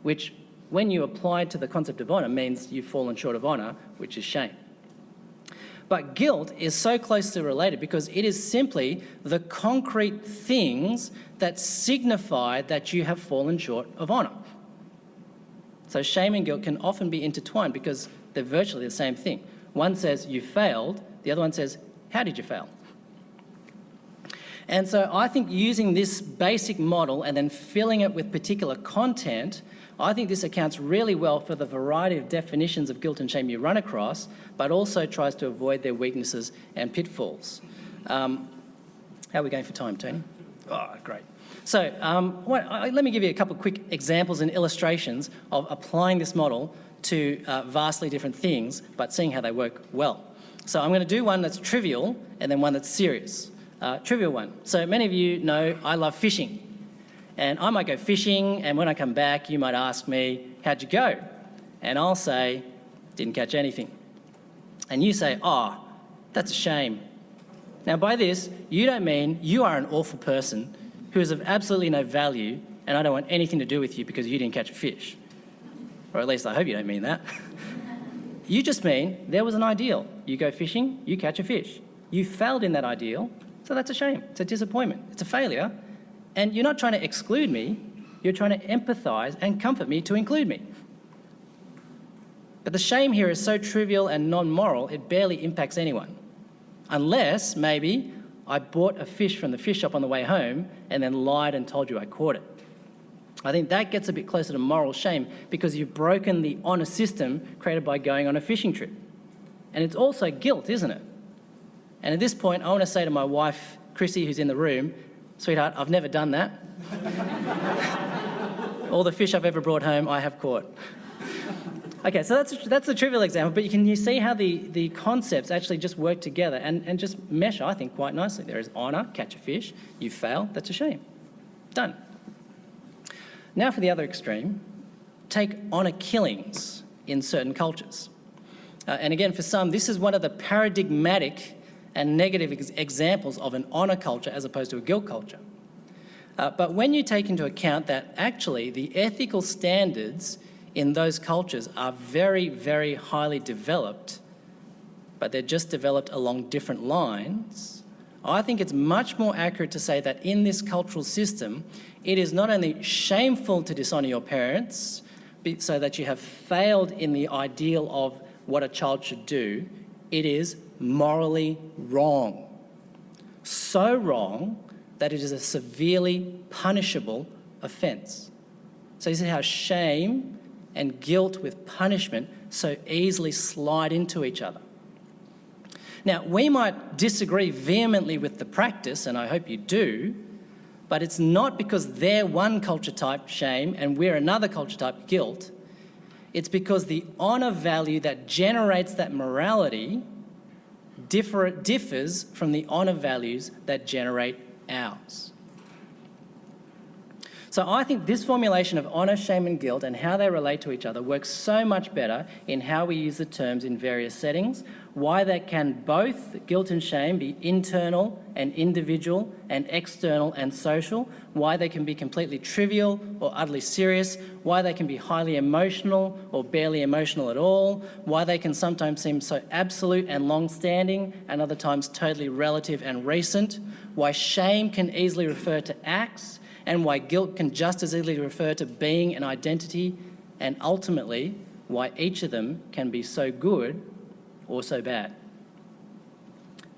which when you apply it to the concept of honour means you've fallen short of honour, which is shame. But guilt is so closely related because it is simply the concrete things that signify that you have fallen short of honour. So shame and guilt can often be intertwined because they're virtually the same thing. One says you failed, the other one says, how did you fail? And so I think using this basic model and then filling it with particular content, I think this accounts really well for the variety of definitions of guilt and shame you run across, but also tries to avoid their weaknesses and pitfalls. How are we going for time, Tony? Oh, great. So let me give you a couple of quick examples and illustrations of applying this model to vastly different things, but seeing how they work well. So I'm going to do one that's trivial and then one that's serious. Trivial one. So many of you know I love fishing. And I might go fishing, and when I come back, you might ask me, how'd you go? And I'll say, didn't catch anything. And you say, oh, that's a shame. Now, by this, you don't mean you are an awful person who is of absolutely no value, and I don't want anything to do with you because you didn't catch a fish. Or at least I hope you don't mean that. You just mean there was an ideal. You go fishing, you catch a fish. You failed in that ideal, so that's a shame. It's a disappointment. It's a failure. And you're not trying to exclude me, you're trying to empathise and comfort me to include me. But the shame here is so trivial and non-moral, it barely impacts anyone. Unless, maybe, I bought a fish from the fish shop on the way home and then lied and told you I caught it. I think that gets a bit closer to moral shame because you've broken the honour system created by going on a fishing trip. And it's also guilt, isn't it? And at this point, I want to say to my wife, Chrissy, who's in the room, sweetheart, I've never done that. All the fish I've ever brought home, I have caught. Okay, so that's the trivial example, but you see how the concepts actually just work together and just mesh, I think, quite nicely. There is honour, catch a fish, you fail, that's a shame. Done. Now for the other extreme, take honour killings in certain cultures. And again, for some, this is one of the paradigmatic and negative examples of an honour culture as opposed to a guilt culture. But when you take into account that actually the ethical standards in those cultures are very, very highly developed, but they're just developed along different lines, I think it's much more accurate to say that in this cultural system, it is not only shameful to dishonour your parents, so that you have failed in the ideal of what a child should do, it is morally wrong. So wrong that it is a severely punishable offence. So you see how shame and guilt with punishment so easily slide into each other. Now, we might disagree vehemently with the practice, and I hope you do, but it's not because they're one culture type, shame, and we're another culture type, guilt. It's because the honour value that generates that morality differs from the honour values that generate ours. So I think this formulation of honour, shame and guilt and how they relate to each other works so much better in how we use the terms in various settings, why they can both, guilt and shame, be internal and individual and external and social, why they can be completely trivial or utterly serious, why they can be highly emotional or barely emotional at all, why they can sometimes seem so absolute and long-standing and other times totally relative and recent, why shame can easily refer to acts, and why guilt can just as easily refer to being an identity, and ultimately why each of them can be so good or so bad.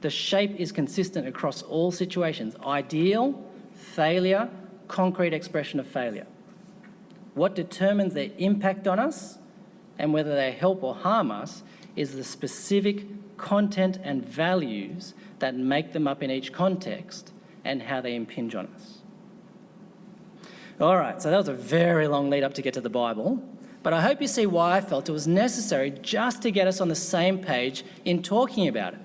The shape is consistent across all situations: ideal, failure, concrete expression of failure. What determines their impact on us and whether they help or harm us is the specific content and values that make them up in each context and how they impinge on us. All right, so that was a very long lead up to get to the Bible, but I hope you see why I felt it was necessary just to get us on the same page in talking about it.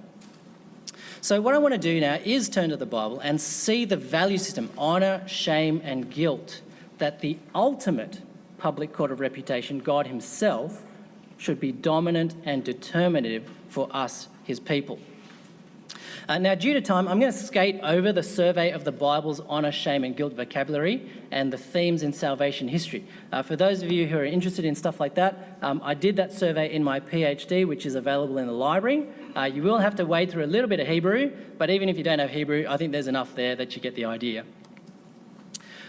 So what I want to do now is turn to the Bible and see the value system, honour, shame and guilt, that the ultimate public court of reputation, God himself, should be dominant and determinative for us, his people. Now, due to time, I'm going to skate over the survey of the Bible's honour, shame and guilt vocabulary and the themes in salvation history. For those of you who are interested in stuff like that, I did that survey in my PhD, which is available in the library. You will have to wade through a little bit of Hebrew, but even if you don't have Hebrew, I think there's enough there that you get the idea.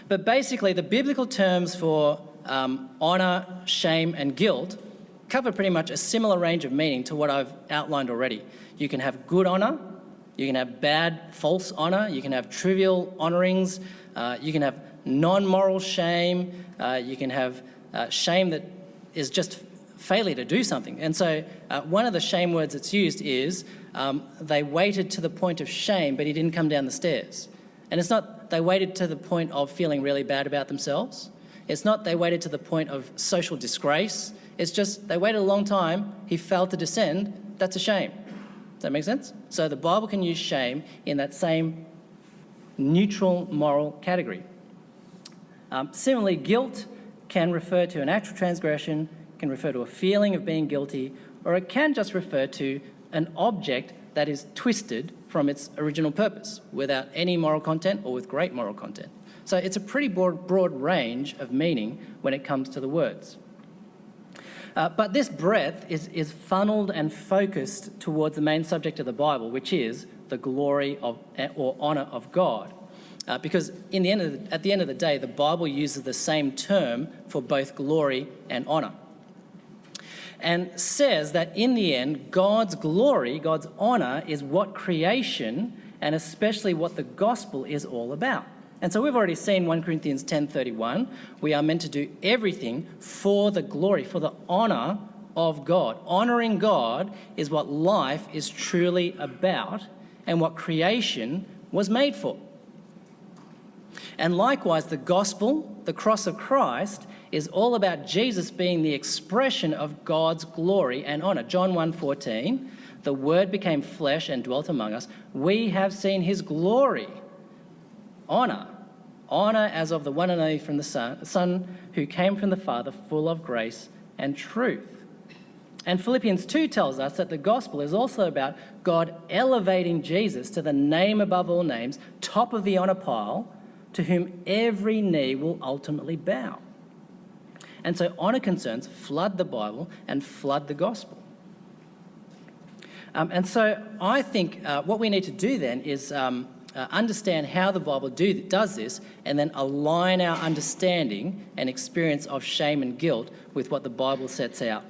But basically, the biblical terms for honour, shame and guilt cover pretty much a similar range of meaning to what I've outlined already. You can have good honour, You can have bad, false honour. You can have trivial honourings. You can have non-moral shame. You can have shame that is just failure to do something. And so one of the shame words that's used is they waited to the point of shame, but he didn't come down the stairs. And it's not they waited to the point of feeling really bad about themselves. It's not they waited to the point of social disgrace. It's just they waited a long time, he failed to descend, that's a shame. Does that make sense? So the Bible can use shame in that same neutral moral category. Similarly, guilt can refer to an actual transgression, can refer to a feeling of being guilty, or it can just refer to an object that is twisted from its original purpose without any moral content or with great moral content. So it's a pretty broad range of meaning when it comes to the words. But this breadth is funneled and focused towards the main subject of the Bible, which is the glory of or honour of God. Because at the end of the day, the Bible uses the same term for both glory and honour. And says that in the end, God's glory, God's honour, is what creation and especially what the gospel is all about. And so we've already seen 1 Corinthians 10:31. We are meant to do everything for the glory, for the honour of God. Honouring God is what life is truly about and what creation was made for. And likewise, the gospel, the cross of Christ, is all about Jesus being the expression of God's glory and honour. John 1:14, the Word became flesh and dwelt among us. We have seen his glory. Honour as of the one and only from the Son who came from the Father, full of grace and truth. And Philippians 2 tells us that the gospel is also about God elevating Jesus to the name above all names, top of the honour pile, to whom every knee will ultimately bow. And so honour concerns flood the Bible and flood the gospel. And so I think what we need to do then is understand how the Bible does this and then align our understanding and experience of shame and guilt with what the Bible sets out.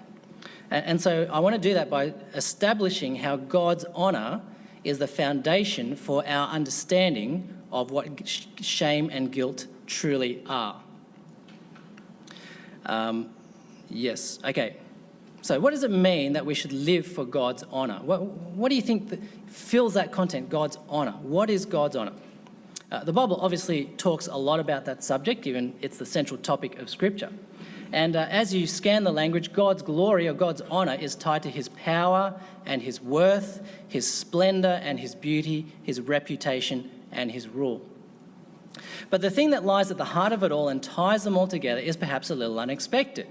And so I want to do that by establishing how God's honour is the foundation for our understanding of what shame and guilt truly are. Yes, okay. So what does it mean that we should live for God's honour? What do you think that fills that content, God's honour? What is God's honour? The Bible obviously talks a lot about that subject, given it's the central topic of Scripture. And as you scan the language, God's glory or God's honour is tied to his power and his worth, his splendour and his beauty, his reputation and his rule. But the thing that lies at the heart of it all and ties them all together is perhaps a little unexpected.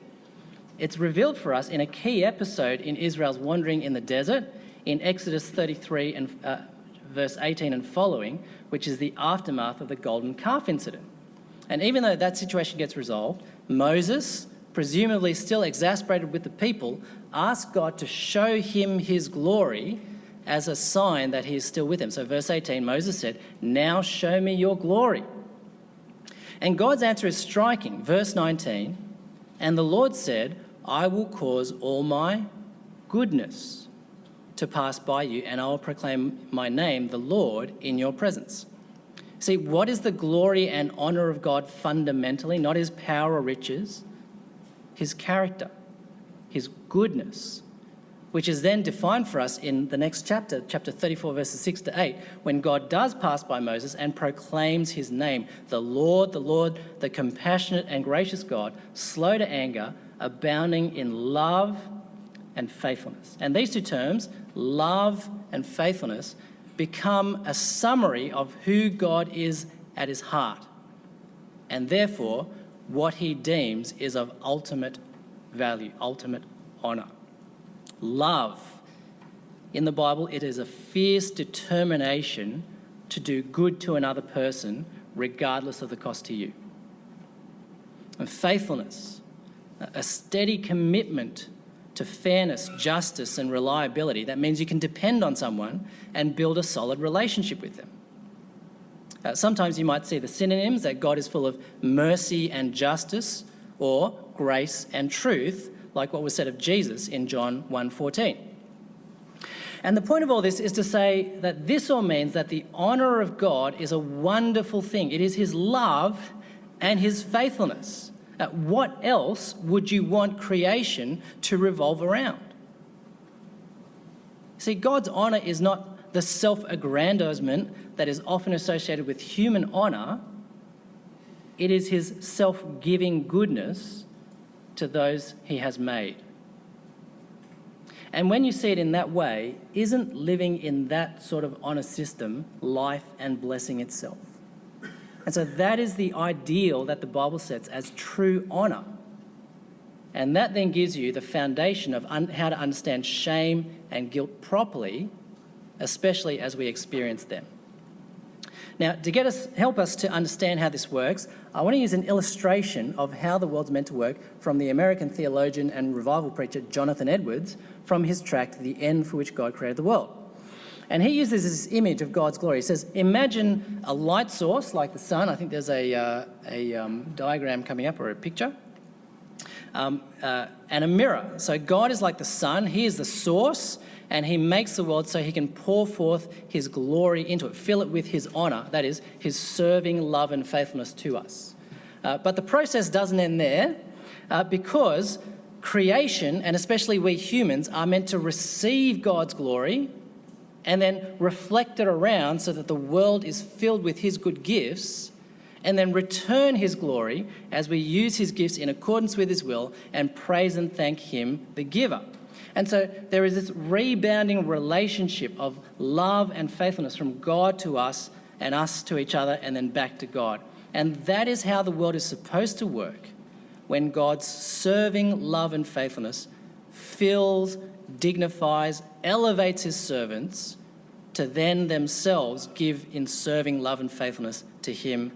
It's revealed for us in a key episode in Israel's wandering in the desert in Exodus 33 and verse 18 and following, which is the aftermath of the golden calf incident. And even though that situation gets resolved, Moses, presumably still exasperated with the people, asked God to show him his glory as a sign that he is still with him. So verse 18, Moses said, "Now show me your glory." And God's answer is striking. Verse 19, "And the Lord said, I will cause all my goodness to pass by you, and I will proclaim my name, the Lord, in your presence." See, what is the glory and honour of God fundamentally? Not his power or riches, his character, his goodness, which is then defined for us in the next chapter, chapter 34, verses 6 to 8, when God does pass by Moses and proclaims his name, the Lord, the compassionate and gracious God, slow to anger, abounding in love and faithfulness. And these two terms, love and faithfulness, become a summary of who God is at his heart, and therefore what he deems is of ultimate value, ultimate honour. Love. In the Bible, it is a fierce determination to do good to another person, regardless of the cost to you. And faithfulness, a steady commitment to fairness, justice, and reliability. That means you can depend on someone and build a solid relationship with them. Sometimes you might see the synonyms that God is full of mercy and justice, or grace and truth, like what was said of Jesus in John 1:14. And the point of all this is to say that this all means that the honour of God is a wonderful thing. It is his love and his faithfulness. What else would you want creation to revolve around? See, God's honour is not the self-aggrandizement that is often associated with human honour. It is his self-giving goodness to those he has made. And when you see it in that way, isn't living in that sort of honour system life and blessing itself? And so that is the ideal that the Bible sets as true honour. And that then gives you the foundation of how to understand shame and guilt properly, especially as we experience them. Now, to help us to understand how this works, I want to use an illustration of how the world's meant to work from the American theologian and revival preacher Jonathan Edwards from his tract, The End for Which God Created the World. And he uses this image of God's glory. He says, imagine a light source like the sun. I think there's a diagram coming up or a picture. And a mirror. So God is like the sun. He is the source, and he makes the world so he can pour forth his glory into it, fill it with his honour, that is, his serving love and faithfulness to us. But the process doesn't end there because creation, and especially we humans, are meant to receive God's glory and then reflect it around so that the world is filled with his good gifts, and then return his glory as we use his gifts in accordance with his will and praise and thank him, the giver. And so there is this rebounding relationship of love and faithfulness from God to us and us to each other and then back to God. And that is how the world is supposed to work when God's serving love and faithfulness fills, dignifies, elevates his servants to then themselves give in serving love and faithfulness to him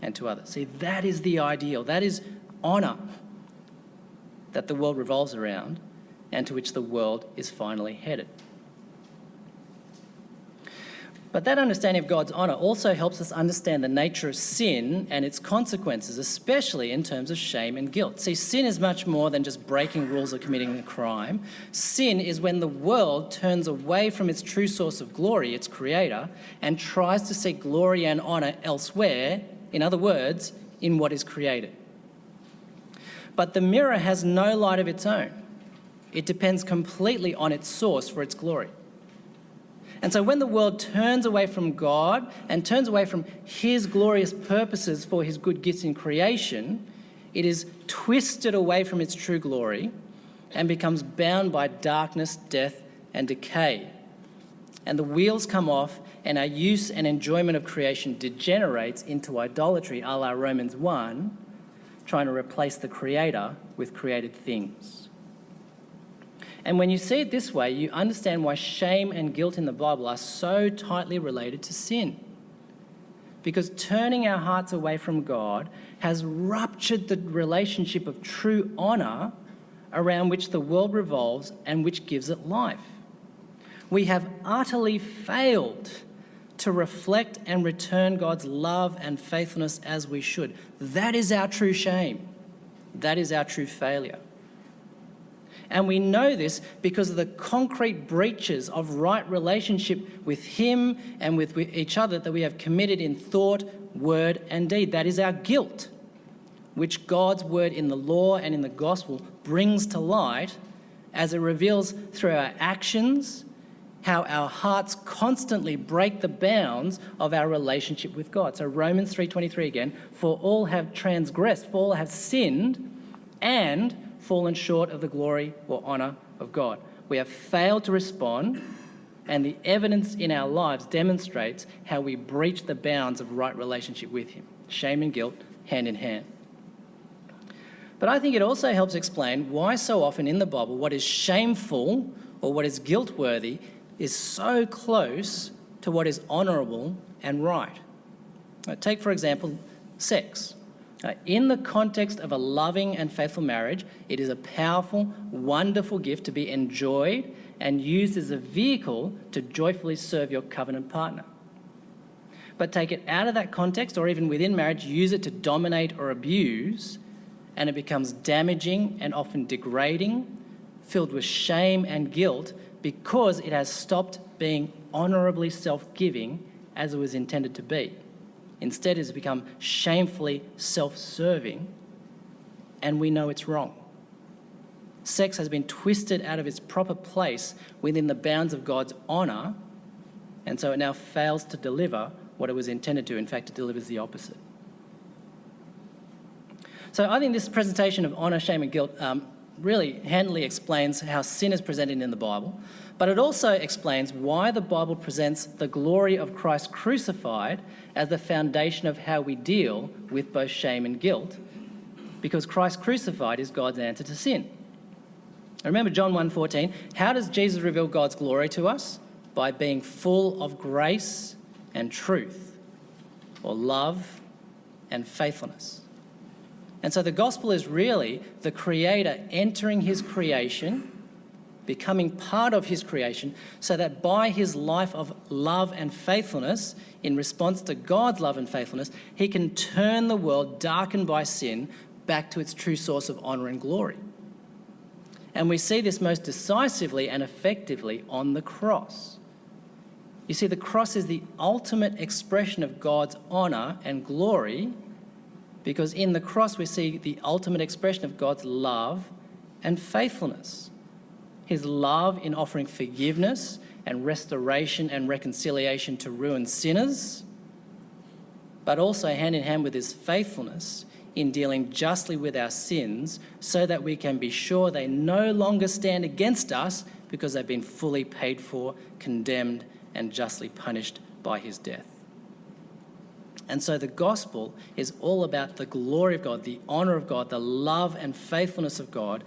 and to others. See, that is the ideal. That is honour that the world revolves around and to which the world is finally headed. But that understanding of God's honour also helps us understand the nature of sin and its consequences, especially in terms of shame and guilt. See, sin is much more than just breaking rules or committing a crime. Sin is when the world turns away from its true source of glory, its creator, and tries to seek glory and honour elsewhere, in other words, in what is created. But the mirror has no light of its own. It depends completely on its source for its glory. And so when the world turns away from God and turns away from his glorious purposes for his good gifts in creation, it is twisted away from its true glory and becomes bound by darkness, death, and decay. And the wheels come off and our use and enjoyment of creation degenerates into idolatry, a la Romans 1, trying to replace the Creator with created things. And when you see it this way, you understand why shame and guilt in the Bible are so tightly related to sin. Because turning our hearts away from God has ruptured the relationship of true honour around which the world revolves and which gives it life. We have utterly failed to reflect and return God's love and faithfulness as we should. That is our true shame. That is our true failure. And we know this because of the concrete breaches of right relationship with him and with each other that we have committed in thought, word, and deed. That is our guilt, which God's word in the law and in the gospel brings to light as it reveals through our actions how our hearts constantly break the bounds of our relationship with God. So Romans 3:23 again, for all have transgressed, for all have sinned and fallen short of the glory or honour of God. We have failed to respond, and the evidence in our lives demonstrates how we breach the bounds of right relationship with him. Shame and guilt, hand in hand. But I think it also helps explain why so often in the Bible what is shameful or what is guilt-worthy is so close to what is honourable and right. Take, for example, sex. In the context of a loving and faithful marriage, it is a powerful, wonderful gift to be enjoyed and used as a vehicle to joyfully serve your covenant partner. But take it out of that context, or even within marriage, use it to dominate or abuse, and it becomes damaging and often degrading, filled with shame and guilt because it has stopped being honourably self-giving as it was intended to be. Instead, it has become shamefully self-serving, and we know it's wrong. Sex has been twisted out of its proper place within the bounds of God's honour, and so it now fails to deliver what it was intended to. In fact, it delivers the opposite. So I think this presentation of honour, shame and guilt really handily explains how sin is presented in the Bible, but it also explains why the Bible presents the glory of Christ crucified as the foundation of how we deal with both shame and guilt, because Christ crucified is God's answer to sin. Remember John 1:14, how does Jesus reveal God's glory to us? By being full of grace and truth, or love and faithfulness. And so the gospel is really the Creator entering his creation, becoming part of his creation, so that by his life of love and faithfulness, in response to God's love and faithfulness, he can turn the world darkened by sin back to its true source of honour and glory. And we see this most decisively and effectively on the cross. You see, the cross is the ultimate expression of God's honour and glory, because in the cross we see the ultimate expression of God's love and faithfulness. His love in offering forgiveness and restoration and reconciliation to ruined sinners, but also hand in hand with his faithfulness in dealing justly with our sins so that we can be sure they no longer stand against us because they've been fully paid for, condemned, and justly punished by his death. And so the gospel is all about the glory of God, the honour of God, the love and faithfulness of God,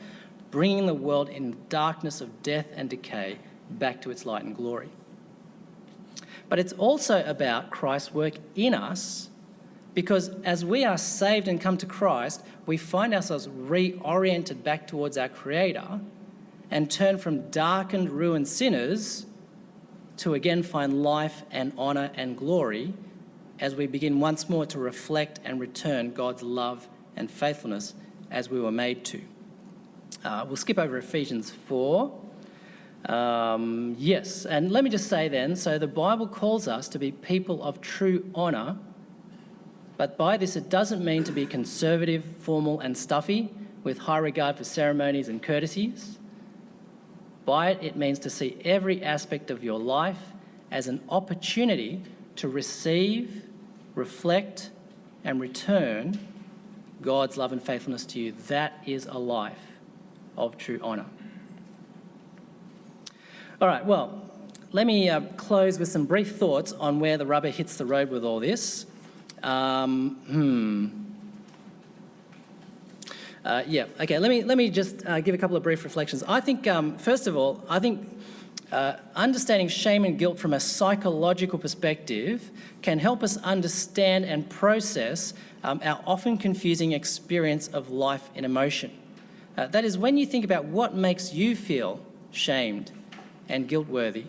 bringing the world in darkness of death and decay back to its light and glory. But it's also about Christ's work in us, because as we are saved and come to Christ, we find ourselves reoriented back towards our Creator and turn from darkened, ruined sinners to again find life and honour and glory as we begin once more to reflect and return God's love and faithfulness as we were made to. We'll skip over Ephesians 4. Yes, and let me just say then, so the Bible calls us to be people of true honour, but by this it doesn't mean to be conservative, formal and stuffy with high regard for ceremonies and courtesies. By it, it means to see every aspect of your life as an opportunity to receive, reflect and return God's love and faithfulness to you. That is a life of true honour. All right, well, let me close with some brief thoughts on where the rubber hits the road with all this. Let me just give a couple of brief reflections. I think, first of all, understanding shame and guilt from a psychological perspective can help us understand and process our often confusing experience of life and emotion. That is, when you think about what makes you feel shamed and guilt-worthy,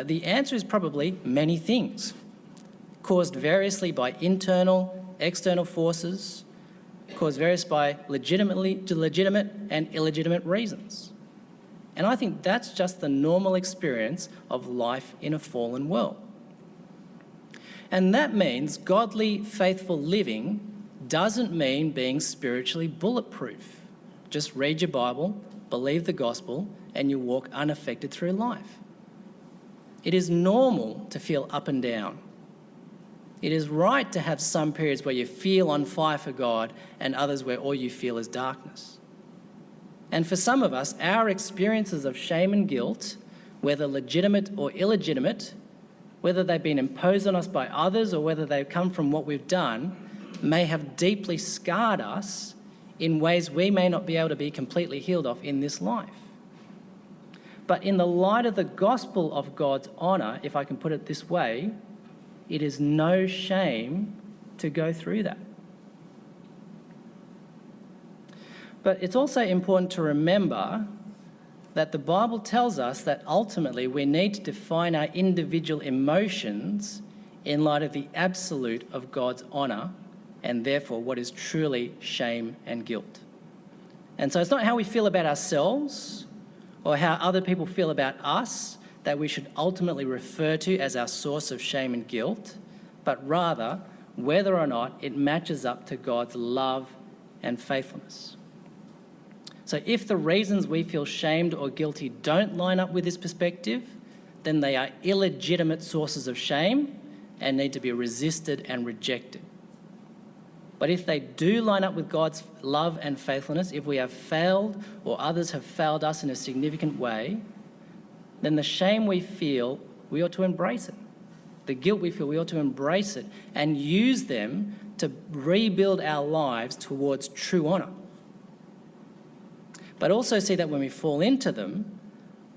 the answer is probably many things, caused variously by internal, external forces, caused various by legitimate and illegitimate reasons. And I think that's just the normal experience of life in a fallen world. And that means godly, faithful living doesn't mean being spiritually bulletproof. Just read your Bible, believe the gospel, and you walk unaffected through life. It is normal to feel up and down. It is right to have some periods where you feel on fire for God and others where all you feel is darkness. And for some of us, our experiences of shame and guilt, whether legitimate or illegitimate, whether they've been imposed on us by others or whether they've come from what we've done, may have deeply scarred us in ways we may not be able to be completely healed of in this life. But in the light of the gospel of God's honour, if I can put it this way, it is no shame to go through that. But it's also important to remember that the Bible tells us that ultimately we need to define our individual emotions in light of the absolute of God's honour and therefore what is truly shame and guilt. And so it's not how we feel about ourselves or how other people feel about us that we should ultimately refer to as our source of shame and guilt, but rather whether or not it matches up to God's love and faithfulness. So if the reasons we feel shamed or guilty don't line up with this perspective, then they are illegitimate sources of shame and need to be resisted and rejected. But if they do line up with God's love and faithfulness, if we have failed or others have failed us in a significant way, then the shame we feel, we ought to embrace it. The guilt we feel, we ought to embrace it and use them to rebuild our lives towards true honour. But also see that when we fall into them,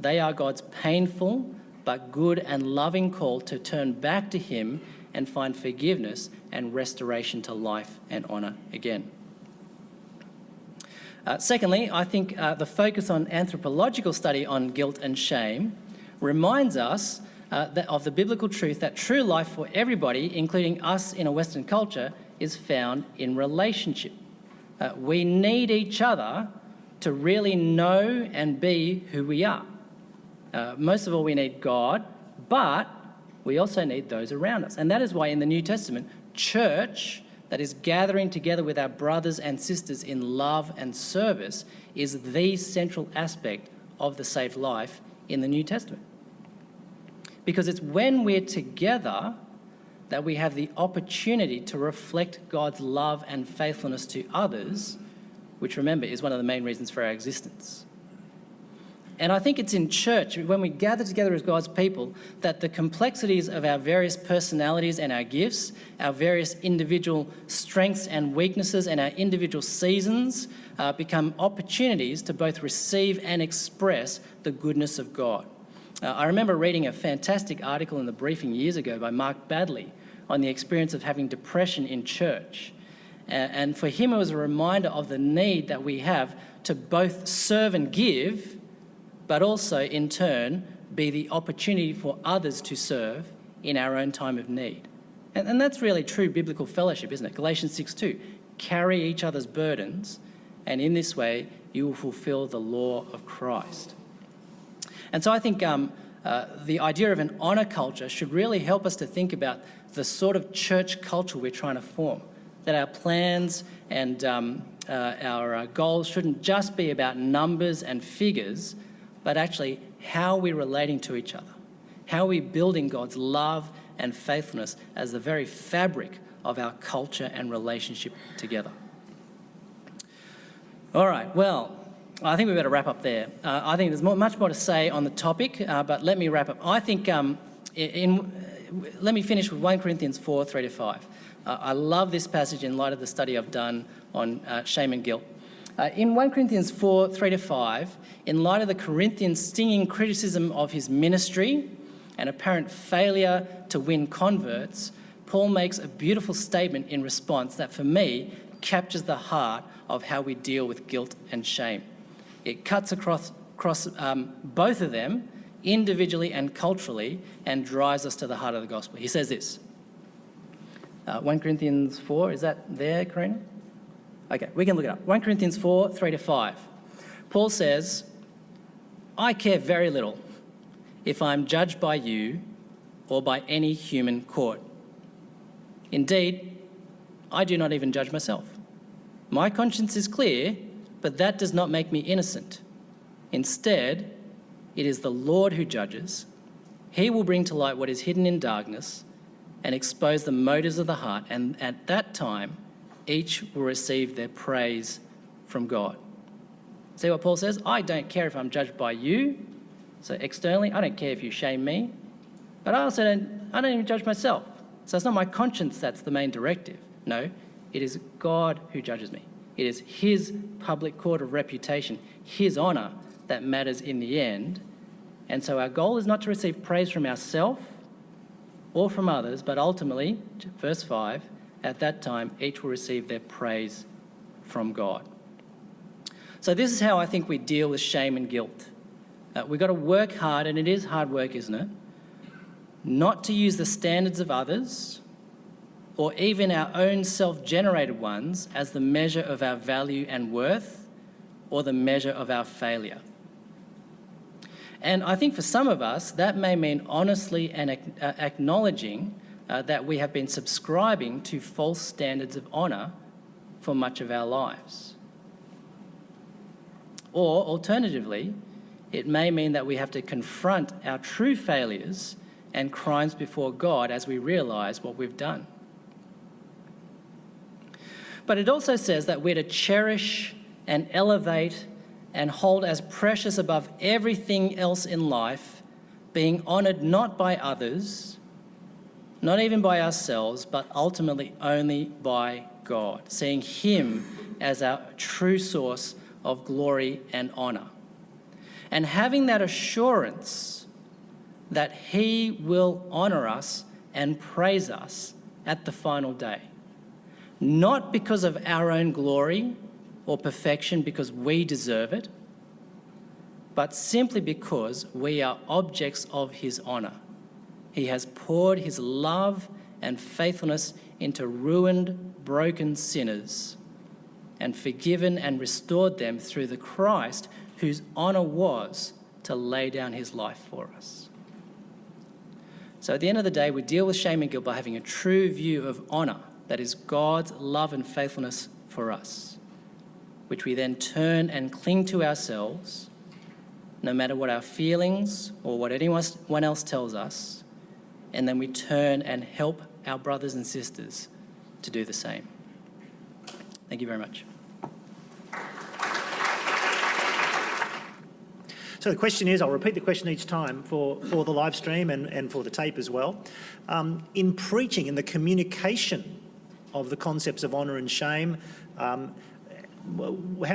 they are God's painful but good and loving call to turn back to Him and find forgiveness and restoration to life and honour again. Secondly, I think the focus on anthropological study on guilt and shame reminds us of the biblical truth that true life for everybody, including us in a Western culture, is found in relationship. We need each other to really know and be who we are. Most of all, we need God, but we also need those around us. And that is why in the New Testament, church that is gathering together with our brothers and sisters in love and service is the central aspect of the saved life in the New Testament. Because it's when we're together that we have the opportunity to reflect God's love and faithfulness to others, which, remember, is one of the main reasons for our existence. And I think it's in church, when we gather together as God's people, that the complexities of our various personalities and our gifts, our various individual strengths and weaknesses and our individual seasons become opportunities to both receive and express the goodness of God. I remember reading a fantastic article in the briefing years ago by Mark Badley on the experience of having depression in church. And for him, it was a reminder of the need that we have to both serve and give, but also, in turn, be the opportunity for others to serve in our own time of need. And that's really true biblical fellowship, isn't it? Galatians 6:2, carry each other's burdens, and in this way you will fulfill the law of Christ. And so I think the idea of an honour culture should really help us to think about the sort of church culture we're trying to form, that our plans and our goals shouldn't just be about numbers and figures, but actually how we're relating to each other, how we're building God's love and faithfulness as the very fabric of our culture and relationship together. All right, well, I think we better wrap up there. I think there's much more to say on the topic, but let me wrap up. I think, let me finish with 1 Corinthians 4, 3-5. I love this passage in light of the study I've done on shame and guilt. In 1 Corinthians 4, 3-5, in light of the Corinthians' stinging criticism of his ministry and apparent failure to win converts, Paul makes a beautiful statement in response that, for me, captures the heart of how we deal with guilt and shame. It cuts across both of them, individually and culturally, and drives us to the heart of the gospel. He says this, 1 Corinthians 4, is that there, Karina? Okay, we can look it up. 1 Corinthians 4, 3-5. Paul says, I care very little if I am judged by you or by any human court. Indeed, I do not even judge myself. My conscience is clear, but that does not make me innocent. Instead, it is the Lord who judges. He will bring to light what is hidden in darkness and expose the motives of the heart, and at that time, each will receive their praise from God. See what Paul says? I don't care if I'm judged by you. So externally, I don't care if you shame me. But I don't even judge myself. So it's not my conscience that's the main directive. No, it is God who judges me. It is his public court of reputation, his honour, that matters in the end. And so our goal is not to receive praise from ourselves or from others, but ultimately, verse 5, at that time, each will receive their praise from God. So this is how I think we deal with shame and guilt. We've got to work hard, and it is hard work, isn't it? Not to use the standards of others or even our own self-generated ones as the measure of our value and worth or the measure of our failure. And I think for some of us, that may mean honestly and acknowledging that we have been subscribing to false standards of honour for much of our lives. Or alternatively, it may mean that we have to confront our true failures and crimes before God as we realise what we've done. But it also says that we're to cherish and elevate and hold as precious above everything else in life, being honoured not by others, not even by ourselves, but ultimately only by God, seeing Him as our true source of glory and honour. And having that assurance that He will honour us and praise us at the final day. Not because of our own glory or perfection because we deserve it, but simply because we are objects of His honour. He has poured His love and faithfulness into ruined, broken sinners and forgiven and restored them through the Christ whose honour was to lay down His life for us. So at the end of the day, we deal with shame and guilt by having a true view of honour, that is God's love and faithfulness for us, which we then turn and cling to ourselves, no matter what our feelings or what anyone else tells us, and then we turn and help our brothers and sisters to do the same. Thank you very much. So the question is, I'll repeat the question each time for the live stream and for the tape as well. In preaching, in the communication of the concepts of honour and shame, how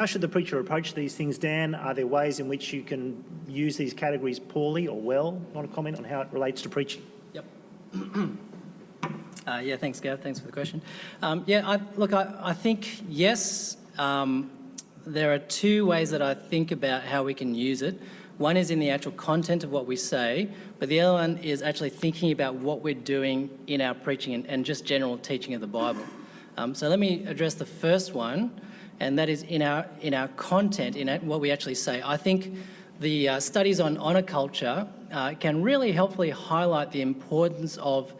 should the preacher approach these things, Dan? Are there ways in which you can use these categories poorly or well? You want to comment on how it relates to preaching? Yep. Thanks, Gav. Thanks for the question. I think, yes, there are two ways that I think about how we can use it. One is in the actual content of what we say, but the other one is actually thinking about what we're doing in our preaching and just general teaching of the Bible. So let me address the first one, and that is in our content, in what we actually say. I think the studies on honour culture can really helpfully highlight the importance of,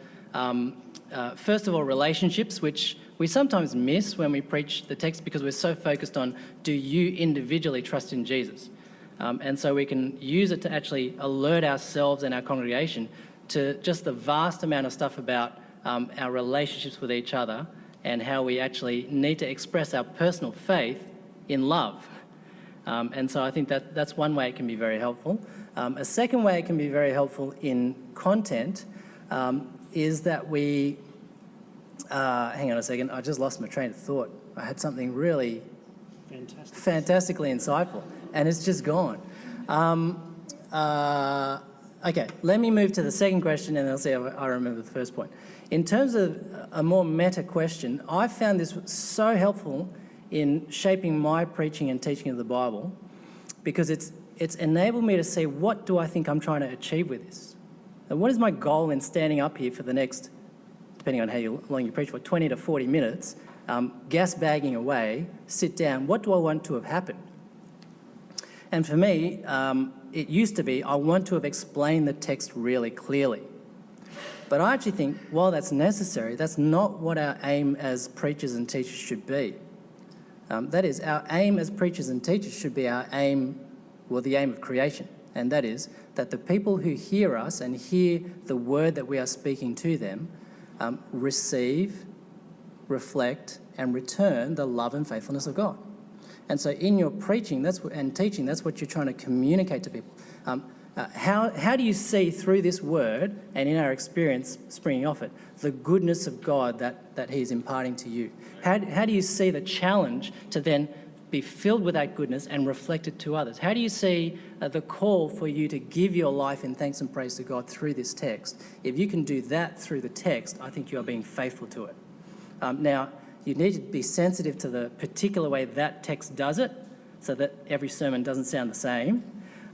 first of all, relationships, which we sometimes miss when we preach the text because we're so focused on, do you individually trust in Jesus? And so we can use it to actually alert ourselves and our congregation to just the vast amount of stuff about our relationships with each other and how we actually need to express our personal faith in love. And so I think that's one way it can be very helpful. A second way it can be very helpful in content is that we... hang on a second, I just lost my train of thought. I had something really fantastically insightful, and it's just gone. Okay, let me move to the second question, and I'll see if I remember the first point. In terms of a more meta question, I found this so helpful in shaping my preaching and teaching of the Bible because it's enabled me to see what do I think I'm trying to achieve with this. And what is my goal in standing up here for the next, depending on how long you preach for, 20 to 40 minutes, gas bagging away, sit down, what do I want to have happened? And for me, it used to be, I want to have explained the text really clearly. But I actually think, while that's necessary, that's not what our aim as preachers and teachers should be. That is, our aim as preachers and teachers should be the aim of creation. And that is, that the people who hear us and hear the word that we are speaking to them receive, reflect, and return the love and faithfulness of God. And so in your preaching and teaching, that's what you're trying to communicate to people. How do you see through this word, and in our experience springing off it, the goodness of God that He's imparting to you? How do you see the challenge to then be filled with that goodness and reflect it to others? How do you see the call for you to give your life in thanks and praise to God through this text? If you can do that through the text, I think you are being faithful to it. Now, you need to be sensitive to the particular way that text does it so that every sermon doesn't sound the same.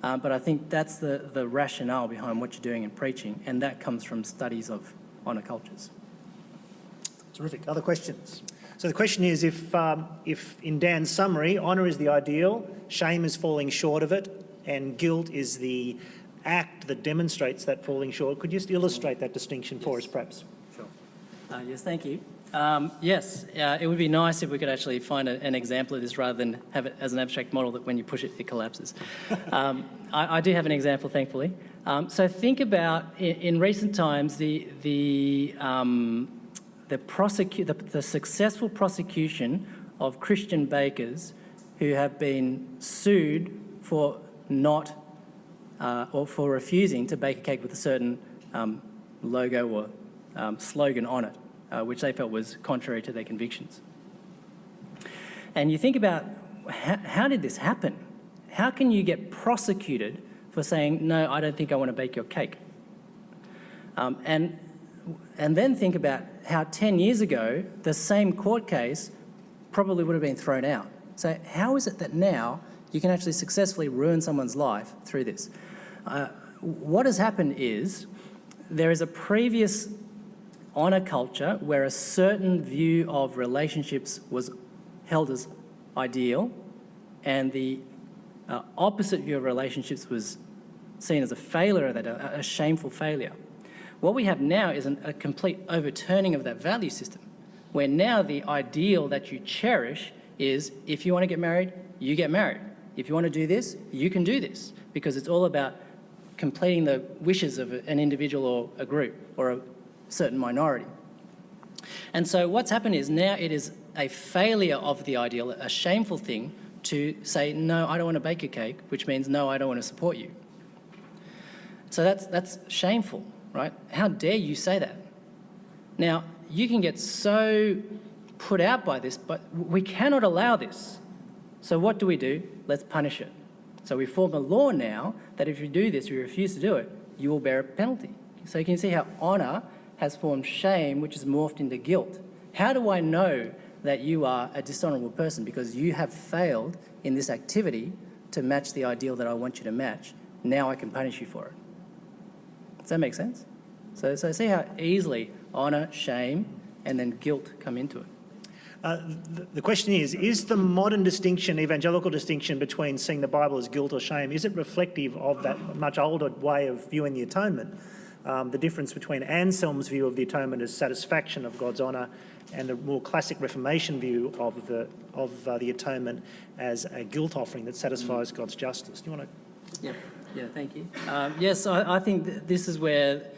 But I think that's the rationale behind what you're doing in preaching, and that comes from studies of honour cultures. Terrific. Other questions? So the question is, if in Dan's summary, honour is the ideal, shame is falling short of it, and guilt is the act that demonstrates that falling short. Could you just illustrate that distinction for us, perhaps? Sure. Yes, thank you. It would be nice if we could actually find an example of this rather than have it as an abstract model that when you push it, it collapses. I do have an example, thankfully. So think about, in recent times, the successful prosecution of Christian bakers who have been sued for or for refusing to bake a cake with a certain logo or slogan on it, which they felt was contrary to their convictions. And you think about, how did this happen? How can you get prosecuted for saying, no, I don't think I want to bake your cake? And then think about how 10 years ago, the same court case probably would have been thrown out. So how is it that now you can actually successfully ruin someone's life through this? What has happened is there is a previous honour culture where a certain view of relationships was held as ideal, and the opposite view of relationships was seen as a failure, a shameful failure. What we have now is a complete overturning of that value system, where now the ideal that you cherish is, if you want to get married, you get married. If you want to do this, you can do this, because it's all about completing the wishes of an individual or a group or a certain minority. And so what's happened is now it is a failure of the ideal, a shameful thing to say, no, I don't want to bake a cake, which means, no, I don't want to support you. So that's shameful, right? How dare you say that? Now, you can get so put out by this, but we cannot allow this. So what do? Let's punish it. So we form a law now that if you do this, you refuse to do it, you will bear a penalty. So you can see how honour has formed shame, which is morphed into guilt. How do I know that you are a dishonourable person? Because you have failed in this activity to match the ideal that I want you to match. Now I can punish you for it. Does that make sense? So see how easily honour, shame, and then guilt come into it. The question is the modern distinction, evangelical distinction between seeing the Bible as guilt or shame, is it reflective of that much older way of viewing the atonement? The difference between Anselm's view of the atonement as satisfaction of God's honour and the more classic Reformation view of the atonement as a guilt offering that satisfies God's justice. Do you want to? Yeah, thank you. Yes, I think this is where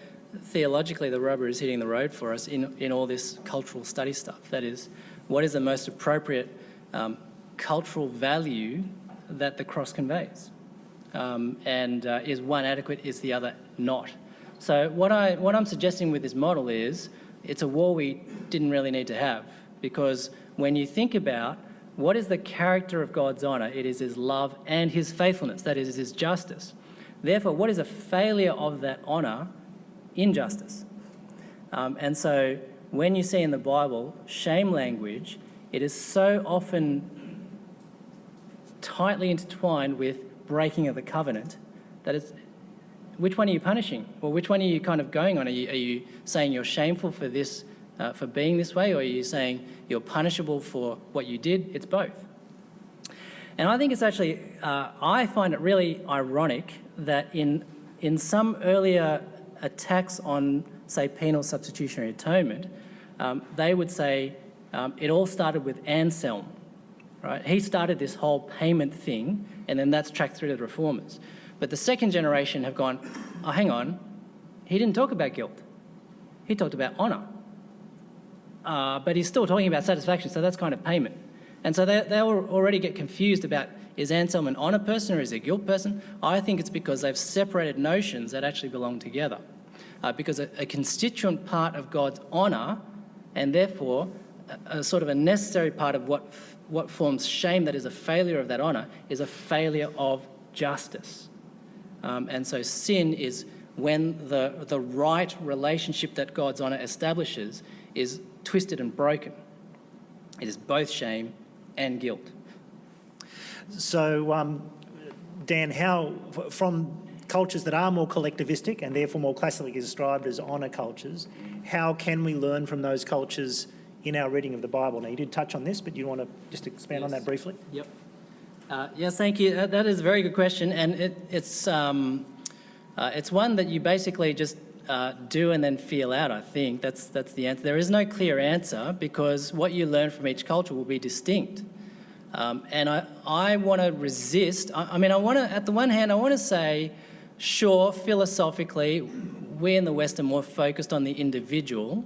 theologically the rubber is hitting the road for us in all this cultural study stuff. That is, what is the most appropriate cultural value that the cross conveys? And is one adequate, is the other not? So what I'm suggesting with this model is it's a war we didn't really need to have, because when you think about what is the character of God's honour, it is his love and his faithfulness, that is his justice. Therefore, what is a failure of that honour? Injustice. And so when you see in the Bible shame language, it is so often tightly intertwined with breaking of the covenant that it's, which one are you punishing? Or which one are you kind of going on? Are you saying you're shameful for this, for being this way, or are you saying you're punishable for what you did? It's both. And I think it's actually, I find it really ironic that in some earlier attacks on, say, penal substitutionary atonement, they would say it all started with Anselm, right? He started this whole payment thing, and then that's tracked through to the reformers. But the second generation have gone, oh, hang on, he didn't talk about guilt. He talked about honour. But he's still talking about satisfaction, so that's kind of payment. And so they already get confused about, is Anselm an honour person or is he a guilt person? I think it's because they've separated notions that actually belong together. Because a constituent part of God's honour, and therefore a sort of a necessary part of what forms shame, that is a failure of that honour, is a failure of justice. And so sin is when the right relationship that God's honour establishes is twisted and broken. It is both shame and guilt. So, Dan, how, from cultures that are more collectivistic and therefore more classically described as honour cultures, how can we learn from those cultures in our reading of the Bible? Now, you did touch on this, but you want to just expand on that briefly? Yep. Yes, thank you. That is a very good question, and it's It's one that you basically just do and then feel out, I think. That's the answer. There is no clear answer because what you learn from each culture will be distinct. And I want to resist. I mean, at the one hand, I want to say, sure, philosophically, we in the West are more focused on the individual.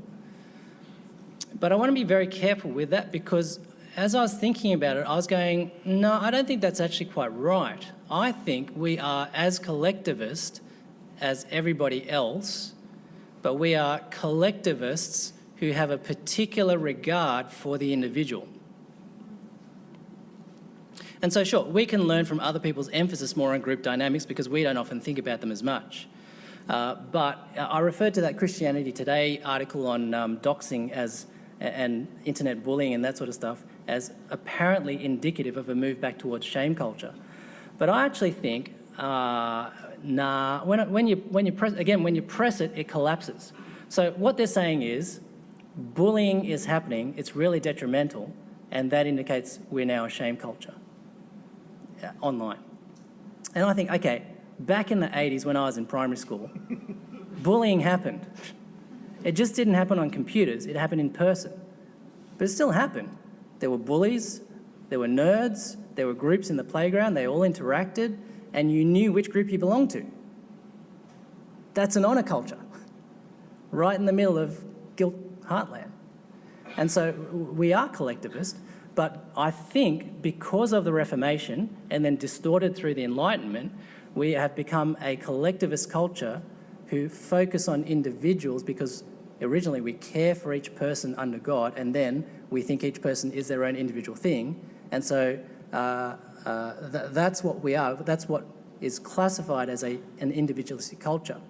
But I want to be very careful with that because as I was thinking about it, I was going, no, I don't think that's actually quite right. I think we are as collectivist as everybody else, but we are collectivists who have a particular regard for the individual. And so, sure, we can learn from other people's emphasis more on group dynamics because we don't often think about them as much. But I referred to that Christianity Today article on doxing and internet bullying and that sort of stuff as apparently indicative of a move back towards shame culture. But I actually think, nah, when you press it, it collapses. So what they're saying is bullying is happening, it's really detrimental, and that indicates we're now a shame culture online. And I think, okay, back in the 80s when I was in primary school, bullying happened. It just didn't happen on computers, it happened in person. But it still happened. There were bullies, there were nerds, there were groups in the playground, they all interacted, and you knew which group you belonged to. That's an honour culture, right in the middle of guilt heartland. And so we are collectivist, but I think because of the Reformation and then distorted through the Enlightenment, we have become a collectivist culture who focus on individuals because originally we care for each person under God and then we think each person is their own individual thing. And so that's what we are. That's what is classified as an individualistic culture.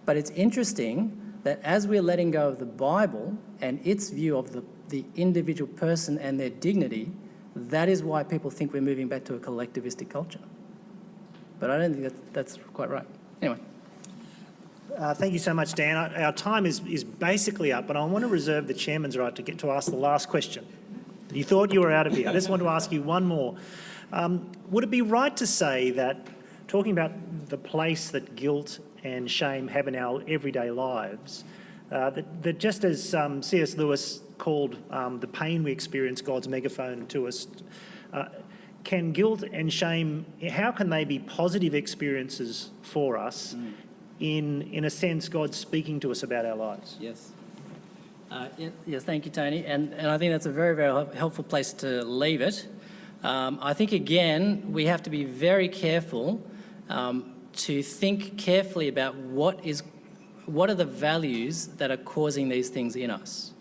But it's interesting that as we're letting go of the Bible and its view of the individual person and their dignity, that is why people think we're moving back to a collectivistic culture. But I don't think that's quite right. Anyway. Thank you so much, Dan. Our time is basically up, but I want to reserve the chairman's right to get to ask the last question. You thought you were out of here. I just want to ask you one more. Would it be right to say that, talking about the place that guilt and shame have in our everyday lives, that just as C.S. Lewis called the pain we experience God's megaphone to us, can guilt and shame, how can they be positive experiences for us? In a sense, God's speaking to us about our lives. Yes. Yes, thank you, Tony. And I think that's a very, very helpful place to leave it. I think, again, we have to be very careful to think carefully about what are the values that are causing these things in us.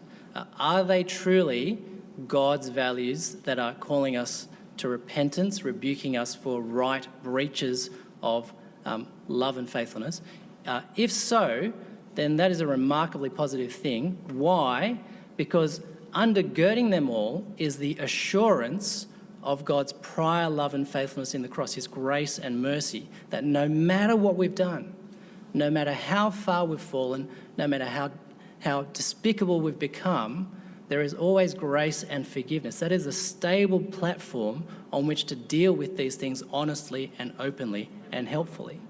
Are they truly God's values that are calling us to repentance, rebuking us for right breaches of love and faithfulness? If so, then that is a remarkably positive thing. Why? Because undergirding them all is the assurance of God's prior love and faithfulness in the cross, his grace and mercy, that no matter what we've done, no matter how far we've fallen, no matter how despicable we've become, there is always grace and forgiveness. That is a stable platform on which to deal with these things honestly and openly and helpfully.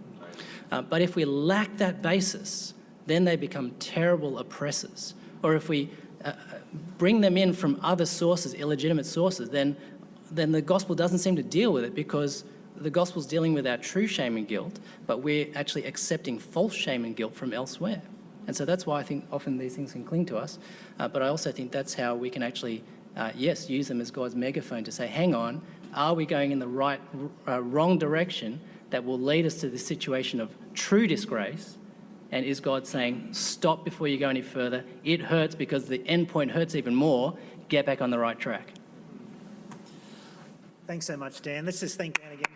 But if we lack that basis, then they become terrible oppressors. Or if we bring them in from other sources, illegitimate sources, then the gospel doesn't seem to deal with it because the gospel's dealing with our true shame and guilt, but we're actually accepting false shame and guilt from elsewhere. And so that's why I think often these things can cling to us. But I also think that's how we can actually, use them as God's megaphone to say, hang on, are we going in the wrong direction that will lead us to the situation of true disgrace? And is God saying, stop before you go any further? It hurts because the end point hurts even more. Get back on the right track. Thanks so much, Dan. Let's just thank Dan again.